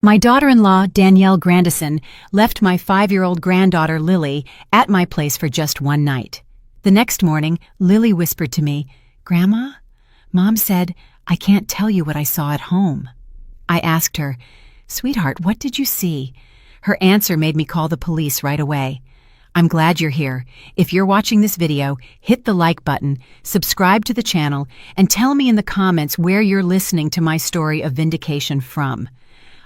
My daughter-in-law, Danielle Grandison, left my 5-year-old granddaughter, Lily, at my place for just one night. The next morning, Lily whispered to me, "Grandma, Mom said I can't tell you what I saw at home." I asked her, "Sweetheart, what did you see?" Her answer made me call the police right away. I'm glad you're here. If you're watching this video, hit the like button, subscribe to the channel, and tell me in the comments where you're listening to my story of vindication from.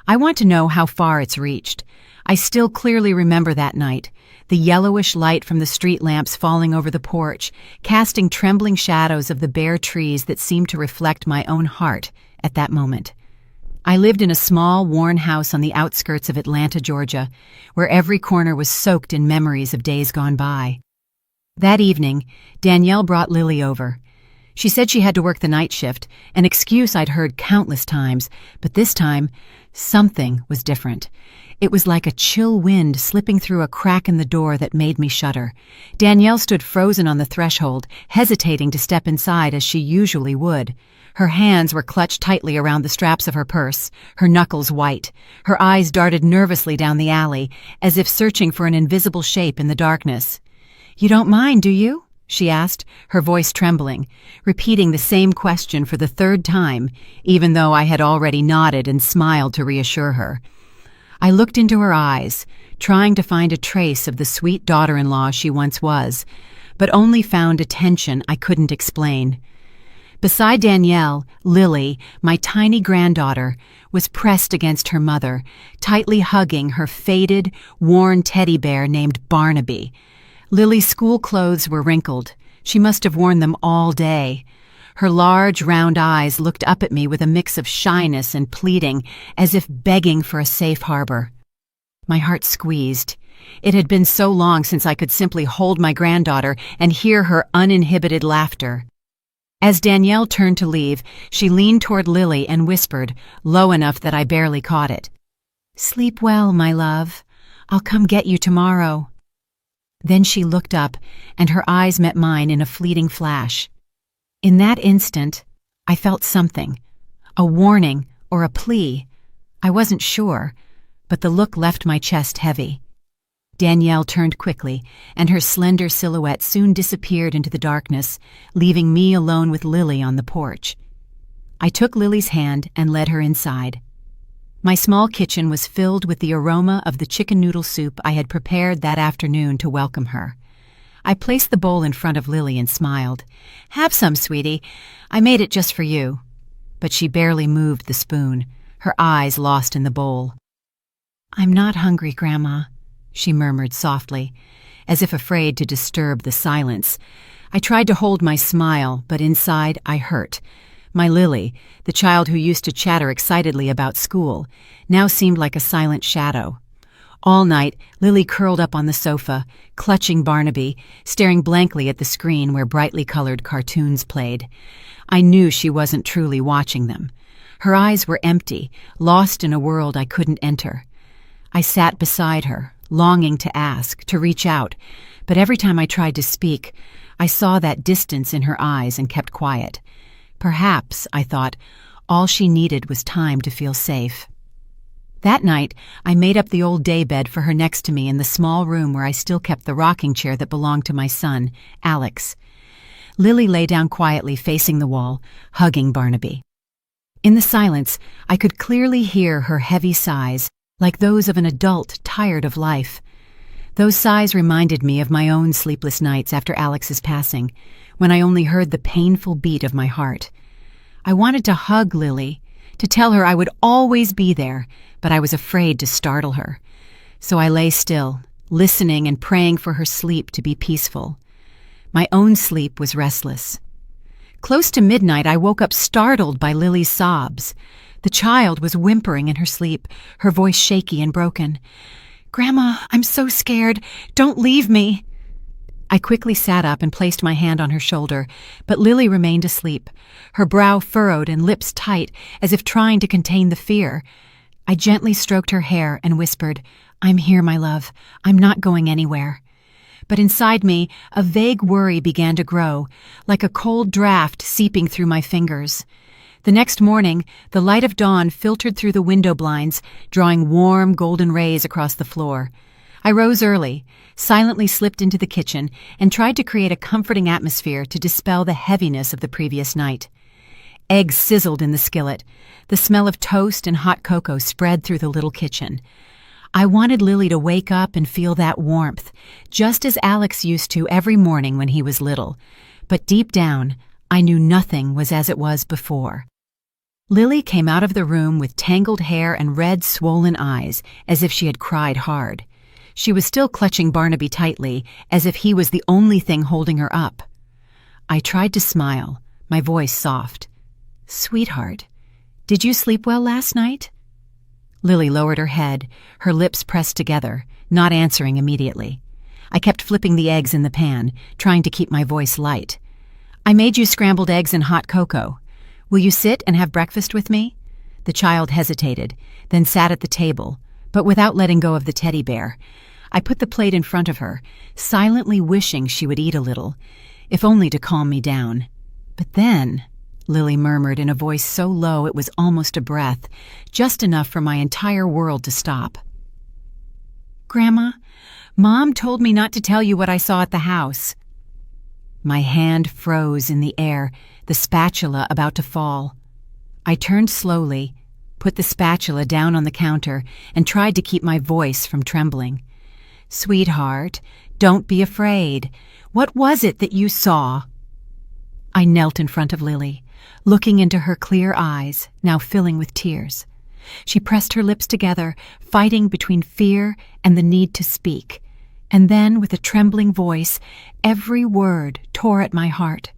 I want to know how far it's reached. I still clearly remember that night, the yellowish light from the street lamps falling over the porch, casting trembling shadows of the bare trees that seemed to reflect my own heart at that moment. I lived in a small, worn house on the outskirts of Atlanta, Georgia, where every corner was soaked in memories of days gone by. That evening, Danielle brought Lily over. She said she had to work the night shift, an excuse I'd heard countless times, but this time, something was different. It was like a chill wind slipping through a crack in the door that made me shudder. Danielle stood frozen on the threshold, hesitating to step inside as she usually would. Her hands were clutched tightly around the straps of her purse, her knuckles white. Her eyes darted nervously down the alley, as if searching for an invisible shape in the darkness. "You don't mind, do you?" she asked, her voice trembling, repeating the same question for the third time, even though I had already nodded and smiled to reassure her. I looked into her eyes, trying to find a trace of the sweet daughter-in-law she once was, but only found a tension I couldn't explain. Beside Danielle, Lily, my tiny granddaughter, was pressed against her mother, tightly hugging her faded, worn teddy bear named Barnaby. Lily's school clothes were wrinkled. She must have worn them all day. Her large, round eyes looked up at me with a mix of shyness and pleading, as if begging for a safe harbor. My heart squeezed. It had been so long since I could simply hold my granddaughter and hear her uninhibited laughter. As Danielle turned to leave, she leaned toward Lily and whispered, low enough that I barely caught it, "Sleep well, my love. I'll come get you tomorrow." Then she looked up, and her eyes met mine in a fleeting flash. In that instant, I felt something, a warning or a plea. I wasn't sure, but the look left my chest heavy. Danielle turned quickly, and her slender silhouette soon disappeared into the darkness, leaving me alone with Lily on the porch. I took Lily's hand and led her inside. My small kitchen was filled with the aroma of the chicken noodle soup I had prepared that afternoon to welcome her. I placed the bowl in front of Lily and smiled. "Have some, sweetie. I made it just for you." But she barely moved the spoon, her eyes lost in the bowl. "I'm not hungry, Grandma," she murmured softly, as if afraid to disturb the silence. I tried to hold my smile, but inside I hurt. My Lily, the child who used to chatter excitedly about school, now seemed like a silent shadow. All night, Lily curled up on the sofa, clutching Barnaby, staring blankly at the screen where brightly colored cartoons played. I knew she wasn't truly watching them. Her eyes were empty, lost in a world I couldn't enter. I sat beside her, longing to ask, to reach out, but every time I tried to speak, I saw that distance in her eyes and kept quiet. Perhaps, I thought, all she needed was time to feel safe. That night, I made up the old daybed for her next to me in the small room where I still kept the rocking chair that belonged to my son, Alex. Lily lay down quietly facing the wall, hugging Barnaby. In the silence, I could clearly hear her heavy sighs, like those of an adult tired of life. Those sighs reminded me of my own sleepless nights after Alex's passing, when I only heard the painful beat of my heart. I wanted to hug Lily, to tell her I would always be there, but I was afraid to startle her. So I lay still, listening and praying for her sleep to be peaceful. My own sleep was restless. Close to midnight, I woke up startled by Lily's sobs. The child was whimpering in her sleep, her voice shaky and broken. "Grandma, I'm so scared. Don't leave me." I quickly sat up and placed my hand on her shoulder, but Lily remained asleep, her brow furrowed and lips tight, as if trying to contain the fear. I gently stroked her hair and whispered, "I'm here, my love. I'm not going anywhere." But inside me, a vague worry began to grow, like a cold draft seeping through my fingers. The next morning, the light of dawn filtered through the window blinds, drawing warm, golden rays across the floor. I rose early, silently slipped into the kitchen, and tried to create a comforting atmosphere to dispel the heaviness of the previous night. Eggs sizzled in the skillet. The smell of toast and hot cocoa spread through the little kitchen. I wanted Lily to wake up and feel that warmth, just as Alex used to every morning when he was little. But deep down, I knew nothing was as it was before. Lily came out of the room with tangled hair and red, swollen eyes, as if she had cried hard. She was still clutching Barnaby tightly, as if he was the only thing holding her up. I tried to smile, my voice soft. "Sweetheart, did you sleep well last night?" Lily lowered her head, her lips pressed together, not answering immediately. I kept flipping the eggs in the pan, trying to keep my voice light. "I made you scrambled eggs and hot cocoa. Will you sit and have breakfast with me?" The child hesitated, then sat at the table, but without letting go of the teddy bear. I put the plate in front of her, silently wishing she would eat a little, if only to calm me down. "But then," Lily murmured in a voice so low it was almost a breath, just enough for my entire world to stop. "Grandma, Mom told me not to tell you what I saw at the house." My hand froze in the air, the spatula about to fall. I turned slowly, put the spatula down on the counter, and tried to keep my voice from trembling. "Sweetheart, don't be afraid. What was it that you saw?" I knelt in front of Lily, looking into her clear eyes, now filling with tears. She pressed her lips together, fighting between fear and the need to speak. And then, with a trembling voice, every word tore at my heart.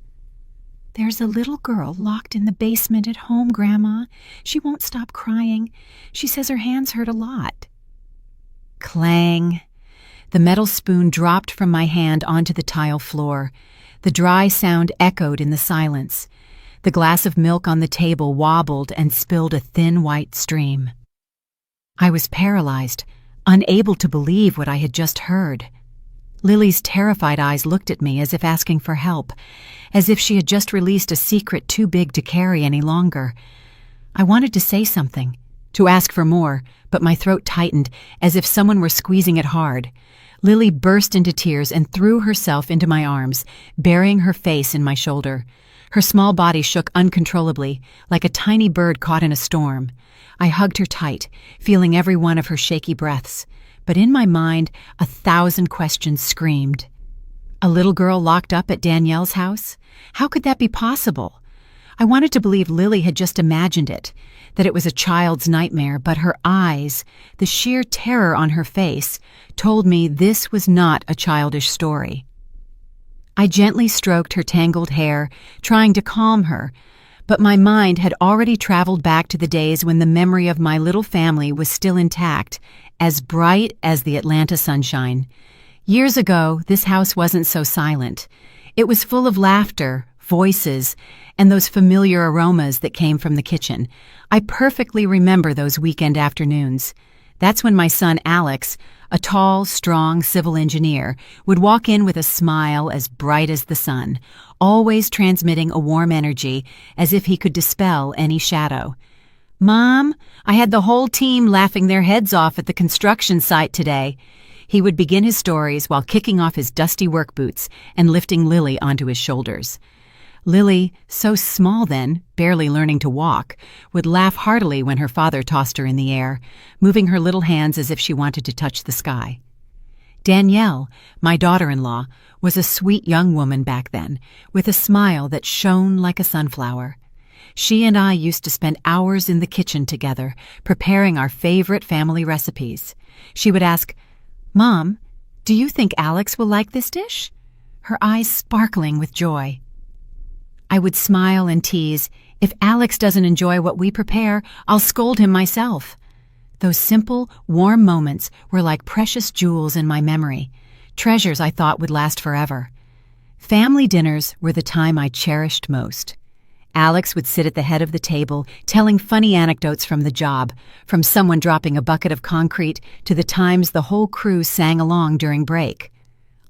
"There's a little girl locked in the basement at home, Grandma. She won't stop crying. She says her hands hurt a lot." Clang! The metal spoon dropped from my hand onto the tile floor. The dry sound echoed in the silence. The glass of milk on the table wobbled and spilled a thin white stream. I was paralyzed, unable to believe what I had just heard. Lily's terrified eyes looked at me as if asking for help, as if she had just released a secret too big to carry any longer. I wanted to say something, to ask for more, but my throat tightened as if someone were squeezing it hard. Lily burst into tears and threw herself into my arms, burying her face in my shoulder. Her small body shook uncontrollably, like a tiny bird caught in a storm. I hugged her tight, feeling every one of her shaky breaths. But in my mind, 1,000 questions screamed. A little girl locked up at Danielle's house? How could that be possible? I wanted to believe Lily had just imagined it, that it was a child's nightmare, but her eyes, the sheer terror on her face, told me this was not a childish story. I gently stroked her tangled hair, trying to calm her, but my mind had already traveled back to the days when the memory of my little family was still intact, as bright as the Atlanta sunshine. Years ago, this house wasn't so silent. It was full of laughter, voices, and those familiar aromas that came from the kitchen. I perfectly remember those weekend afternoons. That's when my son Alex, a tall, strong civil engineer, would walk in with a smile as bright as the sun, always transmitting a warm energy as if he could dispel any shadow. "Mom, I had the whole team laughing their heads off at the construction site today." He would begin his stories while kicking off his dusty work boots and lifting Lily onto his shoulders. Lily, so small then, barely learning to walk, would laugh heartily when her father tossed her in the air, moving her little hands as if she wanted to touch the sky. Danielle, my daughter-in-law, was a sweet young woman back then, with a smile that shone like a sunflower. She and I used to spend hours in the kitchen together, preparing our favorite family recipes. She would ask, "Mom, do you think Alex will like this dish?" Her eyes sparkling with joy. I would smile and tease, "If Alex doesn't enjoy what we prepare, I'll scold him myself." Those simple, warm moments were like precious jewels in my memory, treasures I thought would last forever. Family dinners were the time I cherished most. Alex would sit at the head of the table, telling funny anecdotes from the job, from someone dropping a bucket of concrete to the times the whole crew sang along during break.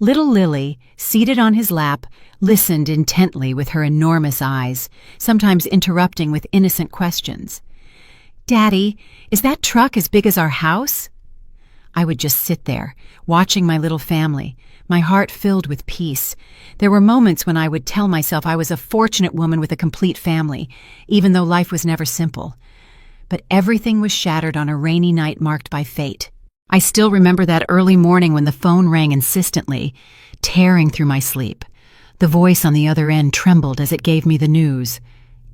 Little Lily, seated on his lap, listened intently with her enormous eyes, sometimes interrupting with innocent questions. "Daddy, is that truck as big as our house?" I would just sit there, watching my little family, my heart filled with peace. There were moments when I would tell myself I was a fortunate woman with a complete family, even though life was never simple. But everything was shattered on a rainy night marked by fate. I still remember that early morning when the phone rang insistently, tearing through my sleep. The voice on the other end trembled as it gave me the news.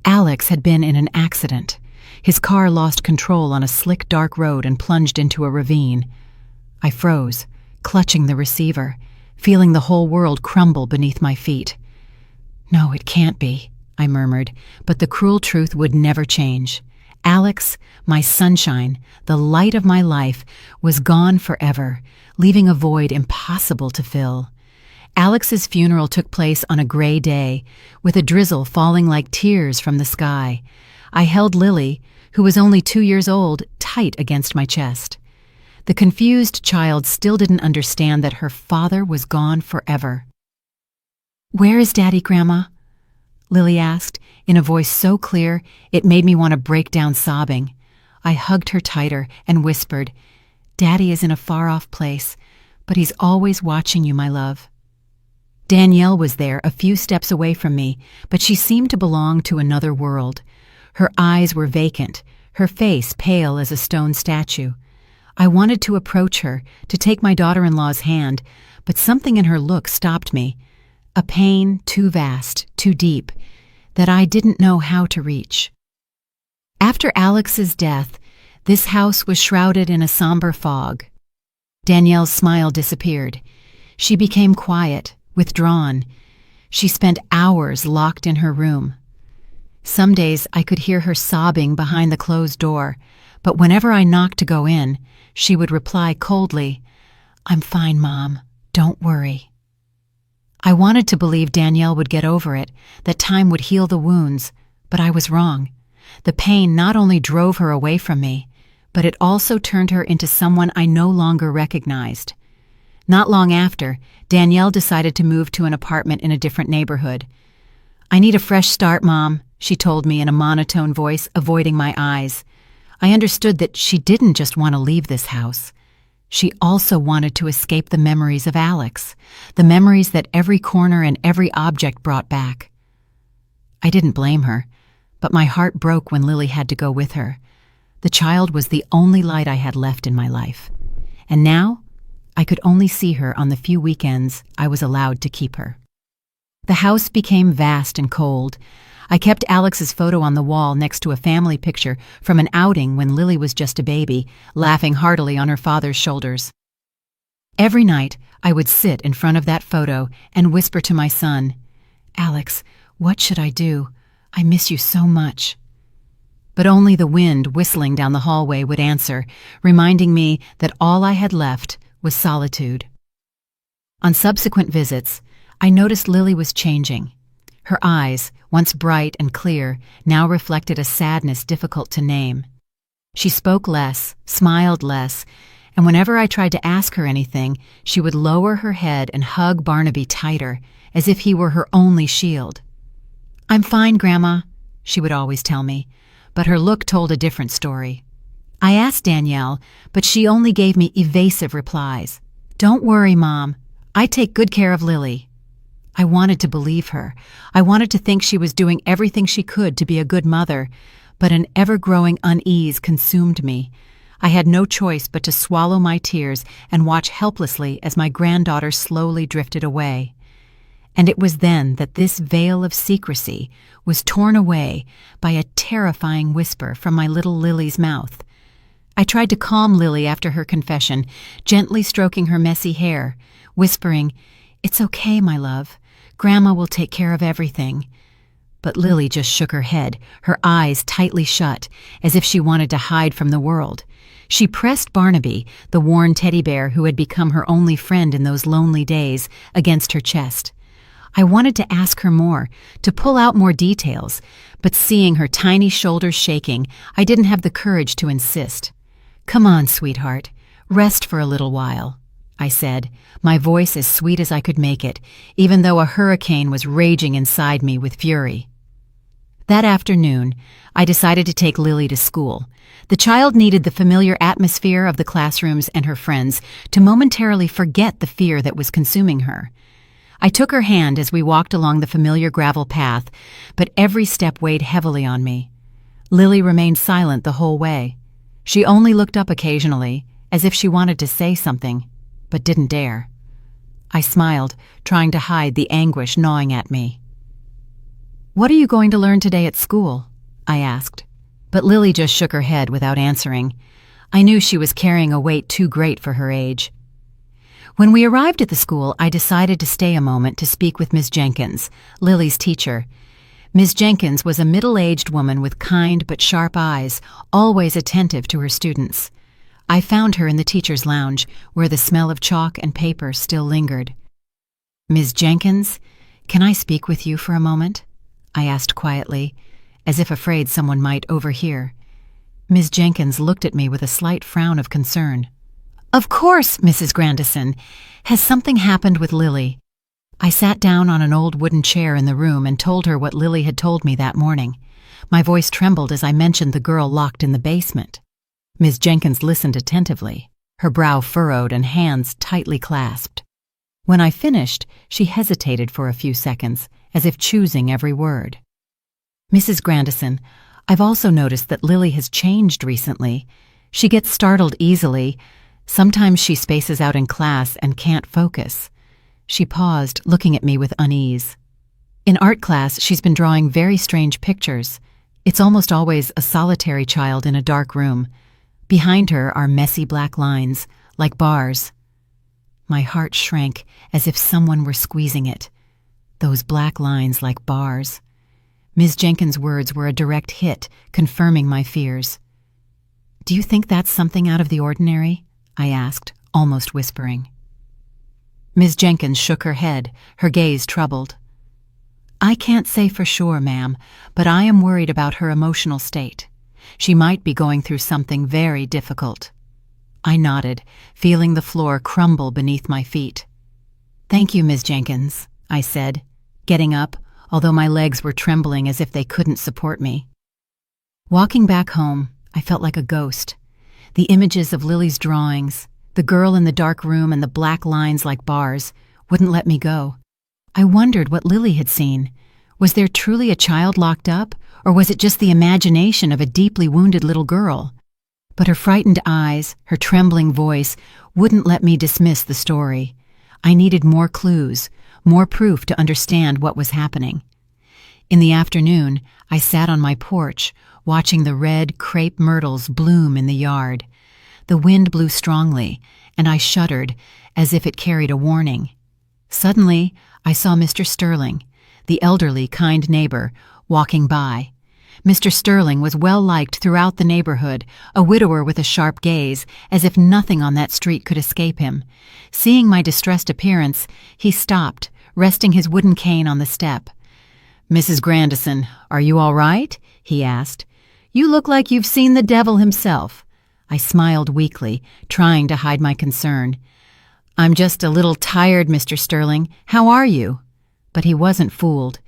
Alex had been in an accident. His car lost control on a slick, dark road and plunged into a ravine. I froze, clutching the receiver, feeling the whole world crumble beneath my feet. "No, it can't be," I murmured, but the cruel truth would never change. Alex, my sunshine, the light of my life, was gone forever, leaving a void impossible to fill. Alex's funeral took place on a gray day, with a drizzle falling like tears from the sky. I held Lily, who was only 2 years old, tight against my chest. The confused child still didn't understand that her father was gone forever. "Where is Daddy, Grandma?" Lily asked, in a voice so clear it made me want to break down sobbing. I hugged her tighter and whispered, "Daddy is in a far-off place, but he's always watching you, my love." Danielle was there, a few steps away from me, but she seemed to belong to another world. Her eyes were vacant, her face pale as a stone statue. I wanted to approach her, to take my daughter-in-law's hand, but something in her look stopped me. A pain too vast, too deep, that I didn't know how to reach. After Alex's death, this house was shrouded in a somber fog. Danielle's smile disappeared. She became quiet, withdrawn. She spent hours locked in her room. Some days I could hear her sobbing behind the closed door, but whenever I knocked to go in, she would reply coldly, "I'm fine, Mom. Don't worry." I wanted to believe Danielle would get over it, that time would heal the wounds, but I was wrong. The pain not only drove her away from me, but it also turned her into someone I no longer recognized. Not long after, Danielle decided to move to an apartment in a different neighborhood. "I need a fresh start, Mom," she told me in a monotone voice, avoiding my eyes. I understood that she didn't just want to leave this house. She also wanted to escape the memories of Alex, the memories that every corner and every object brought back. I didn't blame her, but my heart broke when Lily had to go with her. The child was the only light I had left in my life. And now, I could only see her on the few weekends I was allowed to keep her. The house became vast and cold. I kept Alex's photo on the wall next to a family picture from an outing when Lily was just a baby, laughing heartily on her father's shoulders. Every night, I would sit in front of that photo and whisper to my son, "Alex, what should I do? I miss you so much." But only the wind whistling down the hallway would answer, reminding me that all I had left was solitude. On subsequent visits, I noticed Lily was changing. Her eyes, once bright and clear, now reflected a sadness difficult to name. She spoke less, smiled less, and whenever I tried to ask her anything, she would lower her head and hug Barnaby tighter, as if he were her only shield. "I'm fine, Grandma," she would always tell me, but her look told a different story. I asked Danielle, but she only gave me evasive replies. "Don't worry, Mom. I take good care of Lily." I wanted to believe her. I wanted to think she was doing everything she could to be a good mother, but an ever-growing unease consumed me. I had no choice but to swallow my tears and watch helplessly as my granddaughter slowly drifted away. And it was then that this veil of secrecy was torn away by a terrifying whisper from my little Lily's mouth. I tried to calm Lily after her confession, gently stroking her messy hair, whispering, "It's okay, my love. Grandma will take care of everything." But Lily just shook her head, her eyes tightly shut, as if she wanted to hide from the world. She pressed Barnaby, the worn teddy bear who had become her only friend in those lonely days, against her chest. I wanted to ask her more, to pull out more details, but seeing her tiny shoulders shaking, I didn't have the courage to insist. "Come on, sweetheart. Rest for a little while." I said, my voice as sweet as I could make it, even though a hurricane was raging inside me with fury. That afternoon, I decided to take Lily to school. The child needed the familiar atmosphere of the classrooms and her friends to momentarily forget the fear that was consuming her. I took her hand as we walked along the familiar gravel path, but every step weighed heavily on me. Lily remained silent the whole way. She only looked up occasionally, as if she wanted to say something, but didn't dare. I smiled, trying to hide the anguish gnawing at me. "What are you going to learn today at school?" I asked, but Lily just shook her head without answering. I knew she was carrying a weight too great for her age. When we arrived at the school, I decided to stay a moment to speak with Miss Jenkins, Lily's teacher. Miss Jenkins was a middle-aged woman with kind but sharp eyes, always attentive to her students. I found her in the teacher's lounge, where the smell of chalk and paper still lingered. "Miss Jenkins, can I speak with you for a moment?" I asked quietly, as if afraid someone might overhear. Miss Jenkins looked at me with a slight frown of concern. "Of course, Mrs. Grandison. Has something happened with Lily?" I sat down on an old wooden chair in the room and told her what Lily had told me that morning. My voice trembled as I mentioned the girl locked in the basement. Miss Jenkins listened attentively, her brow furrowed and hands tightly clasped. When I finished, she hesitated for a few seconds, as if choosing every word. "Mrs. Grandison, I've also noticed that Lily has changed recently. She gets startled easily. Sometimes she spaces out in class and can't focus." She paused, looking at me with unease. "In art class, she's been drawing very strange pictures. It's almost always a solitary child in a dark room. Behind her are messy black lines, like bars." My heart shrank as if someone were squeezing it. Those black lines like bars. Ms. Jenkins' words were a direct hit, confirming my fears. "Do you think that's something out of the ordinary?" I asked, almost whispering. Ms. Jenkins shook her head, her gaze troubled. "I can't say for sure, ma'am, but I am worried about her emotional state. She might be going through something very difficult." I nodded, feeling the floor crumble beneath my feet. "Thank you, Ms. Jenkins," I said, getting up, although my legs were trembling as if they couldn't support me. Walking back home, I felt like a ghost. The images of Lily's drawings, the girl in the dark room and the black lines like bars, wouldn't let me go. I wondered what Lily had seen. Was there truly a child locked up, or was it just the imagination of a deeply wounded little girl? But her frightened eyes, her trembling voice, wouldn't let me dismiss the story. I needed more clues, more proof to understand what was happening. In the afternoon, I sat on my porch, watching the red crepe myrtles bloom in the yard. The wind blew strongly, and I shuddered, as if it carried a warning. Suddenly, I saw Mr. Sterling, the elderly, kind neighbor, walking by. Mr. Sterling was well-liked throughout the neighborhood, a widower with a sharp gaze, as if nothing on that street could escape him. Seeing my distressed appearance, he stopped, resting his wooden cane on the step. "Mrs. Grandison, are you all right?" he asked. "You look like you've seen the devil himself." I smiled weakly, trying to hide my concern. "I'm just a little tired, Mr. Sterling. How are you?" But he wasn't fooled.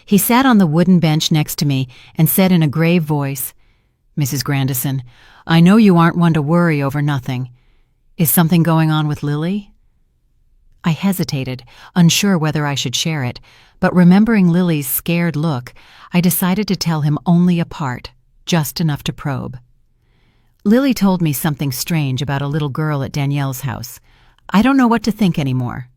He sat on the wooden bench next to me and said in a grave voice, "Mrs. Grandison, I know you aren't one to worry over nothing. Is something going on with Lily?" I hesitated, unsure whether I should share it, but remembering Lily's scared look, I decided to tell him only a part, just enough to probe. "Lily told me something strange about a little girl at Danielle's house. I don't know what to think anymore."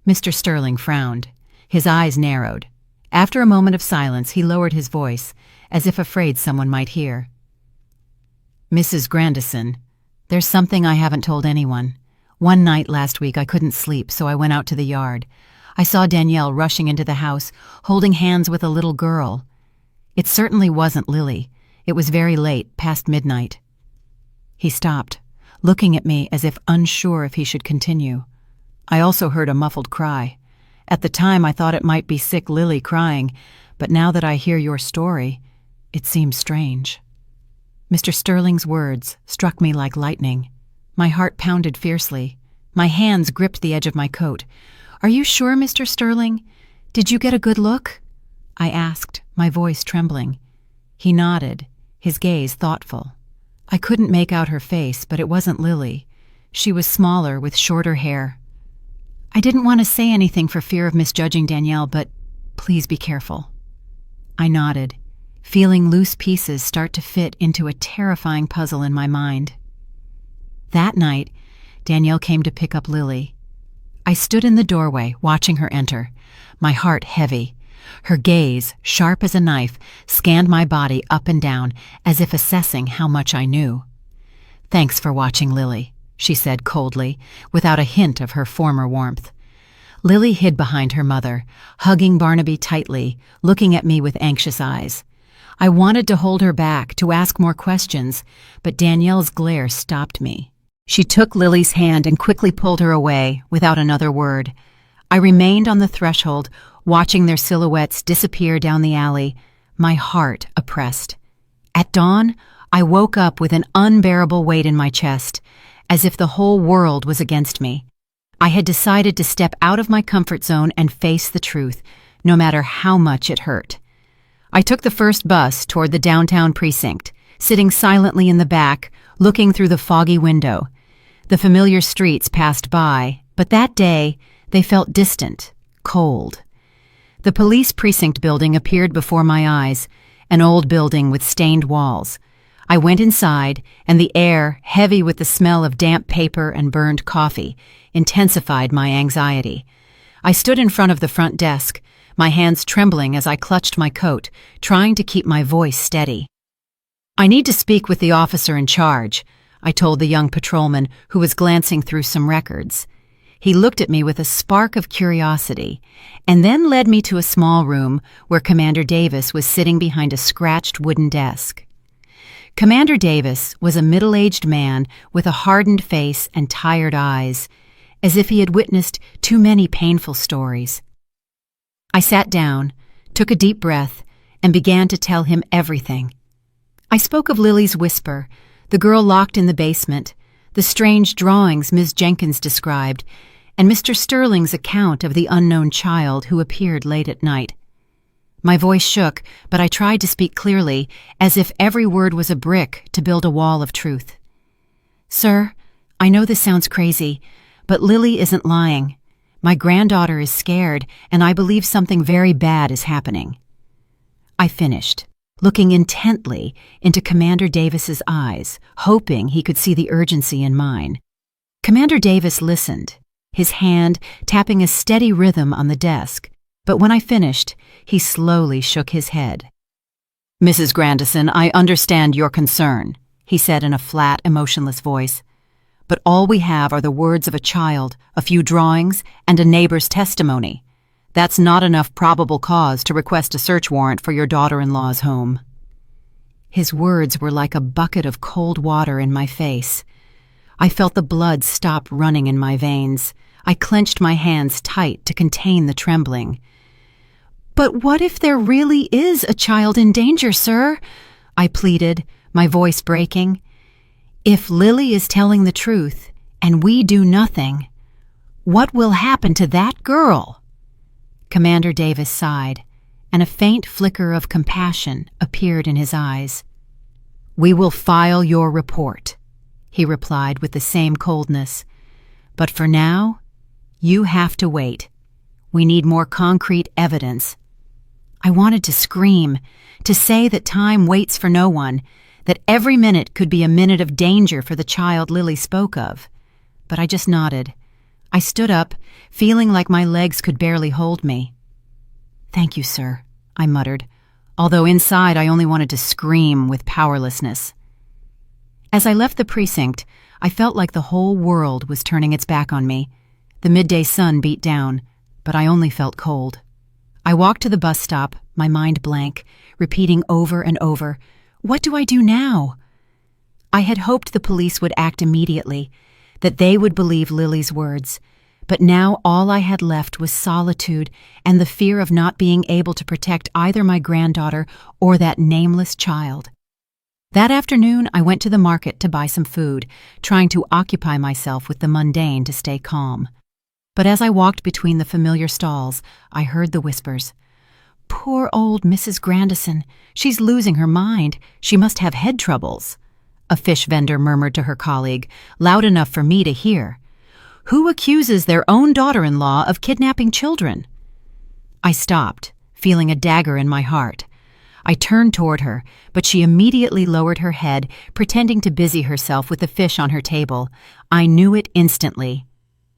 Mr. Sterling frowned. His eyes narrowed. After a moment of silence, he lowered his voice, as if afraid someone might hear. "Mrs. Grandison, there's something I haven't told anyone. One night last week I couldn't sleep, so I went out to the yard. I saw Danielle rushing into the house, holding hands with a little girl. It certainly wasn't Lily. It was very late, past midnight." He stopped, looking at me as if unsure if he should continue. I also heard a muffled cry. At the time, I thought it might be sick Lily crying, but now that I hear your story, it seems strange. Mr. Sterling's words struck me like lightning. My heart pounded fiercely. My hands gripped the edge of my coat. "Are you sure, Mr. Sterling? Did you get a good look?" I asked, my voice trembling. He nodded, his gaze thoughtful. I couldn't make out her face, but it wasn't Lily. She was smaller, with shorter hair. "I didn't want to say anything for fear of misjudging Danielle, but please be careful." I nodded, feeling loose pieces start to fit into a terrifying puzzle in my mind. That night, Danielle came to pick up Lily. I stood in the doorway, watching her enter, my heart heavy. Her gaze, sharp as a knife, scanned my body up and down, as if assessing how much I knew. "Thanks for watching, Lily," she said coldly, without a hint of her former warmth. Lily hid behind her mother, hugging Barnaby tightly, looking at me with anxious eyes. I wanted to hold her back, to ask more questions, but Danielle's glare stopped me. She took Lily's hand and quickly pulled her away, without another word. I remained on the threshold, watching their silhouettes disappear down the alley, my heart oppressed. At dawn, I woke up with an unbearable weight in my chest, as if the whole world was against me. I had decided to step out of my comfort zone and face the truth, no matter how much it hurt. I took the first bus toward the downtown precinct, sitting silently in the back, looking through the foggy window. The familiar streets passed by, but that day they felt distant, cold. The police precinct building appeared before my eyes, an old building with stained walls. I went inside, and the air, heavy with the smell of damp paper and burned coffee, intensified my anxiety. I stood in front of the front desk, my hands trembling as I clutched my coat, trying to keep my voice steady. "I need to speak with the officer in charge," I told the young patrolman who was glancing through some records. He looked at me with a spark of curiosity, and then led me to a small room where Commander Davis was sitting behind a scratched wooden desk. Commander Davis was a middle-aged man with a hardened face and tired eyes, as if he had witnessed too many painful stories. I sat down, took a deep breath, and began to tell him everything. I spoke of Lily's whisper, the girl locked in the basement, the strange drawings Ms. Jenkins described, and Mr. Sterling's account of the unknown child who appeared late at night. My voice shook, but I tried to speak clearly, as if every word was a brick to build a wall of truth. "Sir, I know this sounds crazy, but Lily isn't lying. My granddaughter is scared, and I believe something very bad is happening." I finished, looking intently into Commander Davis's eyes, hoping he could see the urgency in mine. Commander Davis listened, his hand tapping a steady rhythm on the desk, but when I finished, he slowly shook his head. "Mrs. Grandison, I understand your concern," he said in a flat, emotionless voice. "But all we have are the words of a child, a few drawings, and a neighbor's testimony. That's not enough probable cause to request a search warrant for your daughter-in-law's home." His words were like a bucket of cold water in my face. I felt the blood stop running in my veins. I clenched my hands tight to contain the trembling. "But what if there really is a child in danger, sir?" I pleaded, my voice breaking. "If Lily is telling the truth, and we do nothing, what will happen to that girl?" Commander Davis sighed, and a faint flicker of compassion appeared in his eyes. "We will file your report," he replied with the same coldness. "But for now, you have to wait. We need more concrete evidence." I wanted to scream, to say that time waits for no one, that every minute could be a minute of danger for the child Lily spoke of. But I just nodded. I stood up, feeling like my legs could barely hold me. "Thank you, sir," I muttered, although inside I only wanted to scream with powerlessness. As I left the precinct, I felt like the whole world was turning its back on me. The midday sun beat down, but I only felt cold. I walked to the bus stop, my mind blank, repeating over and over, "What do I do now?" I had hoped the police would act immediately, that they would believe Lily's words, but now all I had left was solitude and the fear of not being able to protect either my granddaughter or that nameless child. That afternoon, I went to the market to buy some food, trying to occupy myself with the mundane to stay calm. But as I walked between the familiar stalls, I heard the whispers. "Poor old Mrs. Grandison. She's losing her mind. She must have head troubles." A fish vendor murmured to her colleague, loud enough for me to hear. "Who accuses their own daughter-in-law of kidnapping children?" I stopped, feeling a dagger in my heart. I turned toward her, but she immediately lowered her head, pretending to busy herself with the fish on her table. I knew it instantly.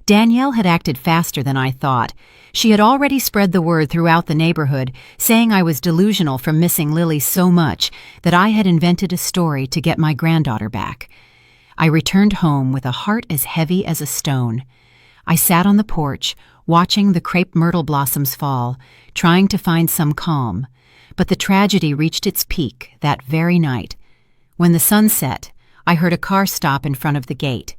Danielle had acted faster than I thought. She had already spread the word throughout the neighborhood, saying I was delusional from missing Lily so much that I had invented a story to get my granddaughter back. I returned home with a heart as heavy as a stone. I sat on the porch, watching the crepe myrtle blossoms fall, trying to find some calm. But the tragedy reached its peak that very night. When the sun set, I heard a car stop in front of the gate.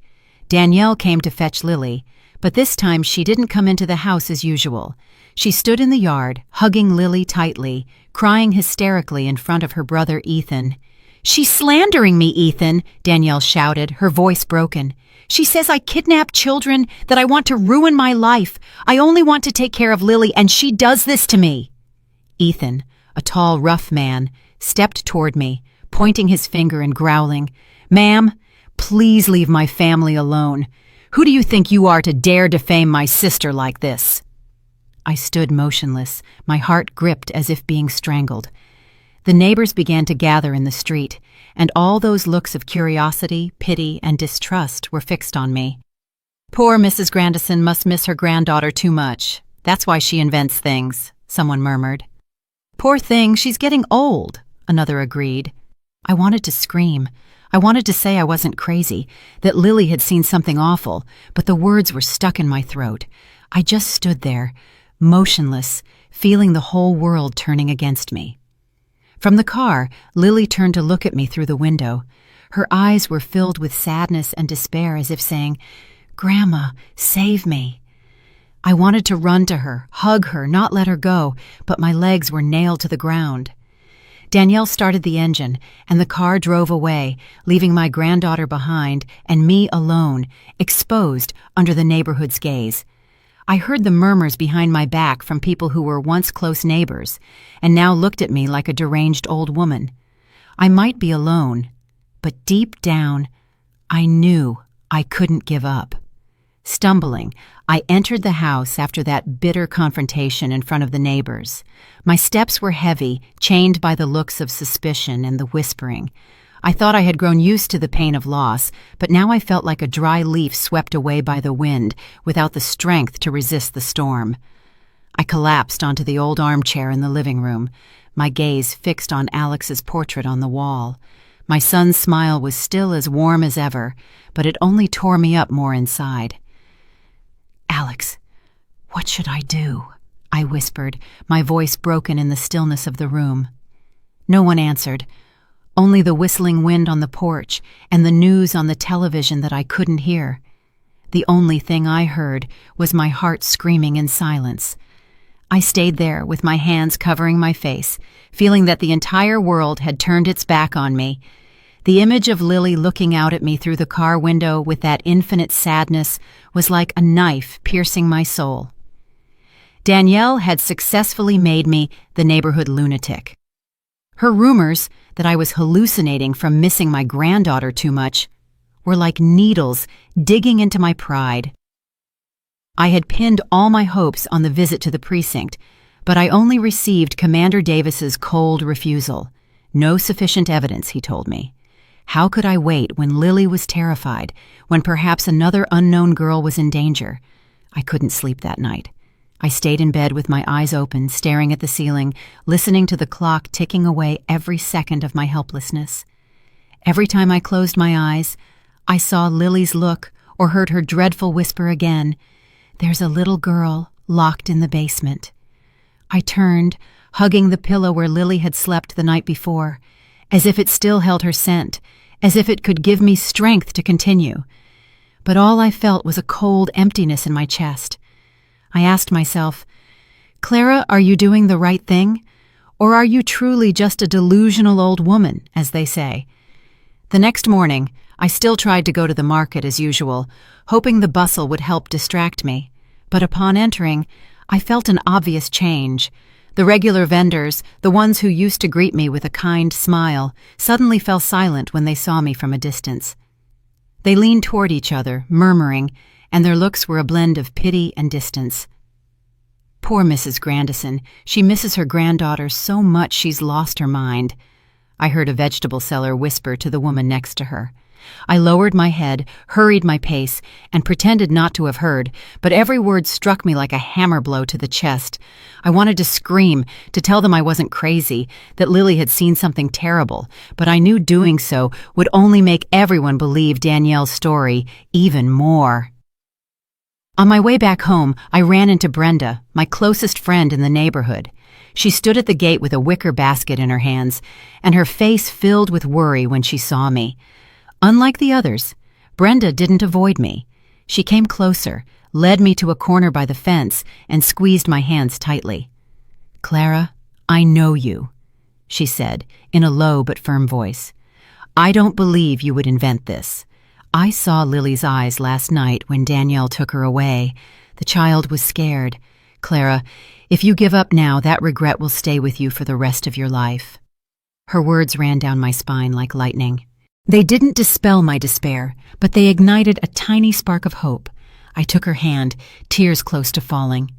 Danielle came to fetch Lily, but this time she didn't come into the house as usual. She stood in the yard, hugging Lily tightly, crying hysterically in front of her brother Ethan. "She's slandering me, Ethan," Danielle shouted, her voice broken. "She says I kidnap children, that I want to ruin my life. I only want to take care of Lily, and she does this to me." Ethan, a tall, rough man, stepped toward me, pointing his finger and growling, "Ma'am, please leave my family alone. Who do you think you are to dare defame my sister like this?" I stood motionless, my heart gripped as if being strangled. The neighbors began to gather in the street, and all those looks of curiosity, pity, and distrust were fixed on me. "Poor Mrs. Grandison must miss her granddaughter too much. That's why she invents things," someone murmured. "Poor thing, she's getting old," another agreed. I wanted to scream. I wanted to say I wasn't crazy, that Lily had seen something awful, but the words were stuck in my throat. I just stood there, motionless, feeling the whole world turning against me. From the car, Lily turned to look at me through the window. Her eyes were filled with sadness and despair, as if saying, "Grandma, save me." I wanted to run to her, hug her, not let her go, but my legs were nailed to the ground. Danielle started the engine, and the car drove away, leaving my granddaughter behind and me alone, exposed under the neighborhood's gaze. I heard the murmurs behind my back from people who were once close neighbors, and now looked at me like a deranged old woman. I might be alone, but deep down, I knew I couldn't give up. Stumbling, I entered the house after that bitter confrontation in front of the neighbors. My steps were heavy, chained by the looks of suspicion and the whispering. I thought I had grown used to the pain of loss, but now I felt like a dry leaf swept away by the wind, without the strength to resist the storm. I collapsed onto the old armchair in the living room, my gaze fixed on Alex's portrait on the wall. My son's smile was still as warm as ever, but it only tore me up more inside. "Alex, what should I do?" I whispered, my voice broken in the stillness of the room. No one answered, only the whistling wind on the porch and the news on the television that I couldn't hear. The only thing I heard was my heart screaming in silence. I stayed there with my hands covering my face, feeling that the entire world had turned its back on me. The image of Lily looking out at me through the car window with that infinite sadness was like a knife piercing my soul. Danielle had successfully made me the neighborhood lunatic. Her rumors that I was hallucinating from missing my granddaughter too much were like needles digging into my pride. I had pinned all my hopes on the visit to the precinct, but I only received Commander Davis's cold refusal. No sufficient evidence, he told me. How could I wait when Lily was terrified, when perhaps another unknown girl was in danger? I couldn't sleep that night. I stayed in bed with my eyes open, staring at the ceiling, listening to the clock ticking away every second of my helplessness. Every time I closed my eyes, I saw Lily's look or heard her dreadful whisper again, "There's a little girl locked in the basement." I turned, hugging the pillow where Lily had slept the night before, as if it still held her scent, as if it could give me strength to continue. But all I felt was a cold emptiness in my chest. I asked myself, "Clara, are you doing the right thing? Or are you truly just a delusional old woman, as they say? The next morning, I still tried to go to the market as usual, hoping the bustle would help distract me. But upon entering, I felt an obvious change. The regular vendors, the ones who used to greet me with a kind smile, suddenly fell silent when they saw me from a distance. They leaned toward each other, murmuring, and their looks were a blend of pity and distance. Poor Mrs. Grandison, she misses her granddaughter so much she's lost her mind, I heard a vegetable seller whisper to the woman next to her. I lowered my head, hurried my pace, and pretended not to have heard, but every word struck me like a hammer blow to the chest. I wanted to scream, to tell them I wasn't crazy, that Lily had seen something terrible, but I knew doing so would only make everyone believe Danielle's story even more. On my way back home, I ran into Brenda, my closest friend in the neighborhood. She stood at the gate with a wicker basket in her hands, and her face filled with worry when she saw me. Unlike the others, Brenda didn't avoid me. She came closer, led me to a corner by the fence, and squeezed my hands tightly. "Clara, I know you," she said, in a low but firm voice. "I don't believe you would invent this. I saw Lily's eyes last night when Danielle took her away. The child was scared. Clara, if you give up now, that regret will stay with you for the rest of your life." Her words ran down my spine like lightning. They didn't dispel my despair, but they ignited a tiny spark of hope. I took her hand, tears close to falling.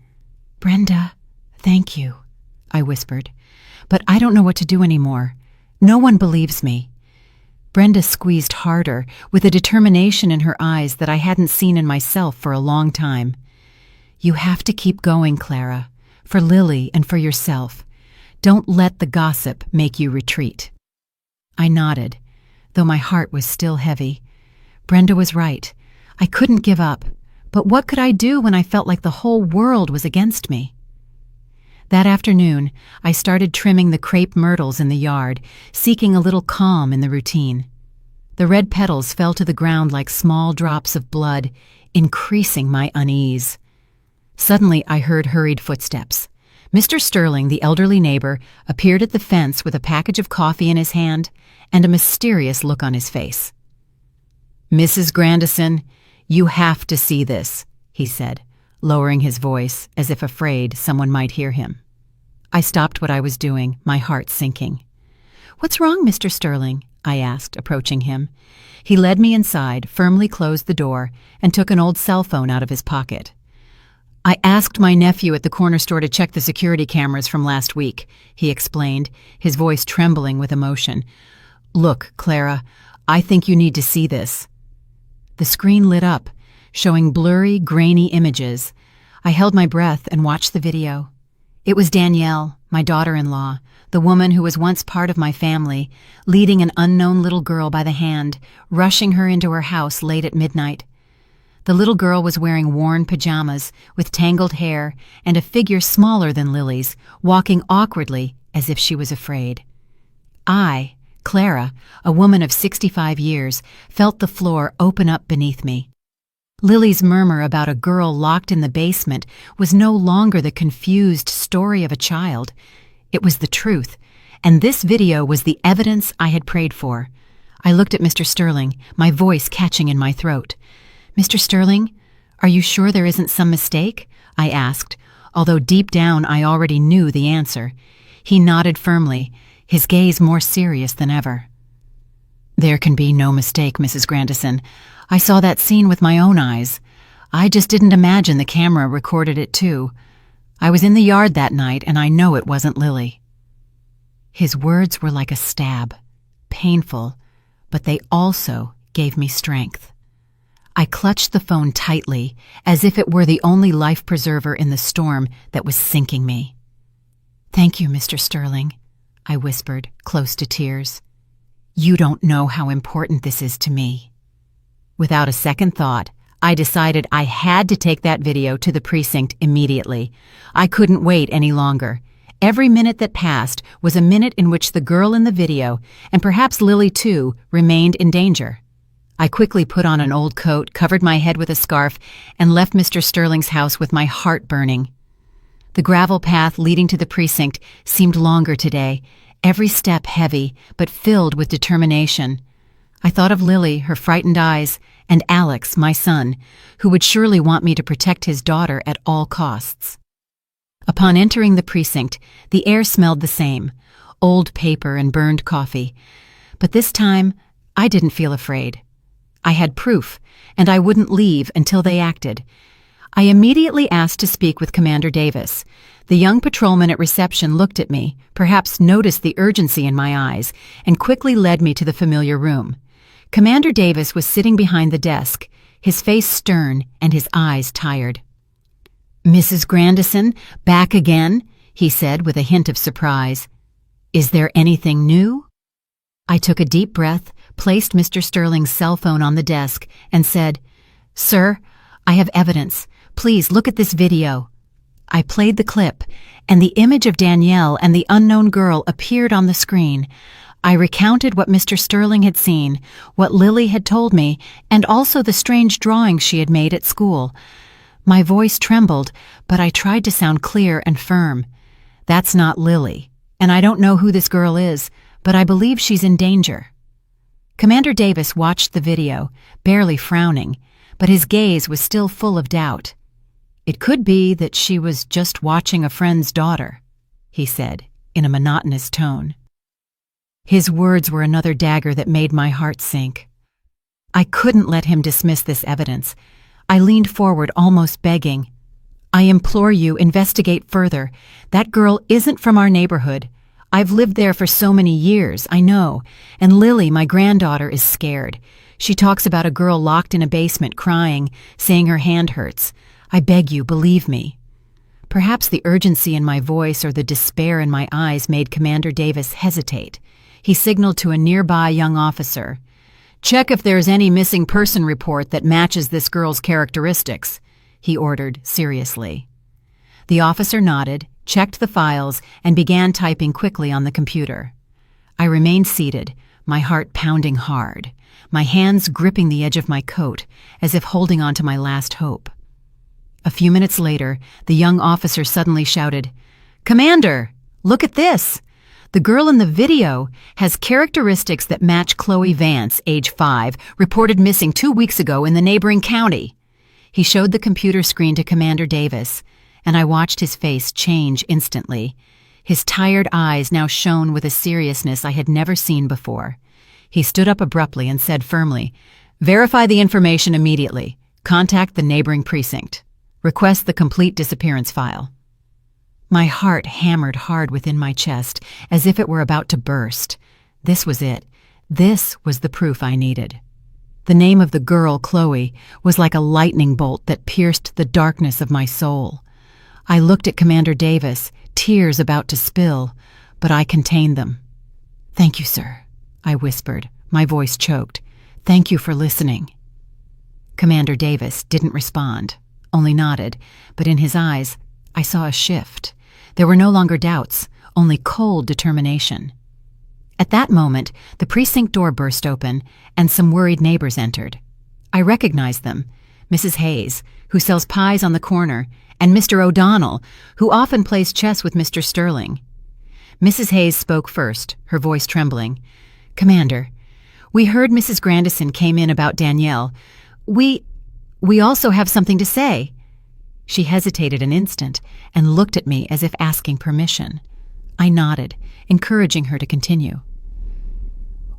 "Brenda, thank you," I whispered. "But I don't know what to do anymore. No one believes me." Brenda squeezed harder, with a determination in her eyes that I hadn't seen in myself for a long time. "You have to keep going, Clara, for Lily and for yourself. Don't let the gossip make you retreat." I nodded, though my heart was still heavy. Brenda was right. I couldn't give up. But what could I do when I felt like the whole world was against me? That afternoon, I started trimming the crepe myrtles in the yard, seeking a little calm in the routine. The red petals fell to the ground like small drops of blood, increasing my unease. Suddenly, I heard hurried footsteps. Mr. Sterling, the elderly neighbor, appeared at the fence with a package of coffee in his hand and a mysterious look on his face. "Mrs. Grandison, you have to see this," he said, lowering his voice as if afraid someone might hear him. I stopped what I was doing, my heart sinking. "What's wrong, Mr. Sterling?" I asked, approaching him. He led me inside, firmly closed the door, and took an old cell phone out of his pocket. "I asked my nephew at the corner store to check the security cameras from last week," he explained, his voice trembling with emotion. "Look, Clara, I think you need to see this." The screen lit up, showing blurry, grainy images. I held my breath and watched the video. It was Danielle, my daughter-in-law, the woman who was once part of my family, leading an unknown little girl by the hand, rushing her into her house late at midnight. The little girl was wearing worn pajamas, with tangled hair, and a figure smaller than Lily's, walking awkwardly as if she was afraid. I, Clara, a woman of 65 years, felt the floor open up beneath me. Lily's murmur about a girl locked in the basement was no longer the confused story of a child. It was the truth, and this video was the evidence I had prayed for. I looked at Mr. Sterling, my voice catching in my throat. "Mr. Sterling, are you sure there isn't some mistake?" I asked, although deep down I already knew the answer. He nodded firmly, his gaze more serious than ever. "There can be no mistake, Mrs. Grandison. I saw that scene with my own eyes. I just didn't imagine the camera recorded it too. I was in the yard that night, and I know it wasn't Lily." His words were like a stab, painful, but they also gave me strength. I clutched the phone tightly, as if it were the only life preserver in the storm that was sinking me. "Thank you, Mr. Sterling," I whispered, close to tears. "You don't know how important this is to me." Without a second thought, I decided I had to take that video to the precinct immediately. I couldn't wait any longer. Every minute that passed was a minute in which the girl in the video, and perhaps Lily too, remained in danger. I quickly put on an old coat, covered my head with a scarf, and left Mr. Sterling's house with my heart burning. The gravel path leading to the precinct seemed longer today, every step heavy, but filled with determination. I thought of Lily, her frightened eyes, and Alex, my son, who would surely want me to protect his daughter at all costs. Upon entering the precinct, the air smelled the same, old paper and burned coffee. But this time, I didn't feel afraid. I had proof, and I wouldn't leave until they acted. I immediately asked to speak with Commander Davis. The young patrolman at reception looked at me, perhaps noticed the urgency in my eyes, and quickly led me to the familiar room. Commander Davis was sitting behind the desk, his face stern and his eyes tired. "Mrs. Grandison, back again?" he said with a hint of surprise. "Is there anything new?" I took a deep breath, placed Mr. Sterling's cell phone on the desk, and said, "Sir, I have evidence. Please look at this video." I played the clip, and the image of Danielle and the unknown girl appeared on the screen. I recounted what Mr. Sterling had seen, what Lily had told me, and also the strange drawings she had made at school. My voice trembled, but I tried to sound clear and firm. "That's not Lily, and I don't know who this girl is, but I believe she's in danger." Commander Davis watched the video, barely frowning, but his gaze was still full of doubt. "It could be that she was just watching a friend's daughter," he said, in a monotonous tone. His words were another dagger that made my heart sink. I couldn't let him dismiss this evidence. I leaned forward, almost begging. "I implore you, investigate further. That girl isn't from our neighborhood. I've lived there for so many years, I know, and Lily, my granddaughter, is scared. She talks about a girl locked in a basement crying, saying her hand hurts. I beg you, believe me." Perhaps the urgency in my voice or the despair in my eyes made Commander Davis hesitate. He signaled to a nearby young officer. "Check if there's any missing person report that matches this girl's characteristics," he ordered seriously. The officer nodded, checked the files, and began typing quickly on the computer. I remained seated, my heart pounding hard, my hands gripping the edge of my coat, as if holding on to my last hope. A few minutes later, the young officer suddenly shouted, "Commander, look at this! The girl in the video has characteristics that match Chloe Vance, age 5, reported missing 2 weeks ago in the neighboring county." He showed the computer screen to Commander Davis, and I watched his face change instantly. His tired eyes now shone with a seriousness I had never seen before. He stood up abruptly and said firmly, "Verify the information immediately. Contact the neighboring precinct. Request the complete disappearance file." My heart hammered hard within my chest, as if it were about to burst. This was it. This was the proof I needed. The name of the girl, Chloe, was like a lightning bolt that pierced the darkness of my soul. I looked at Commander Davis, tears about to spill, but I contained them. "Thank you, sir," I whispered, my voice choked. "Thank you for listening." Commander Davis didn't respond, only nodded, but in his eyes, I saw a shift. There were no longer doubts, only cold determination. At that moment, the precinct door burst open, and some worried neighbors entered. I recognized them, Mrs. Hayes, who sells pies on the corner, and Mr. O'Donnell, who often plays chess with Mr. Sterling. Mrs. Hayes spoke first, her voice trembling. "Commander, we heard Mrs. Grandison came in about Danielle. We also have something to say." She hesitated an instant and looked at me as if asking permission. I nodded, encouraging her to continue.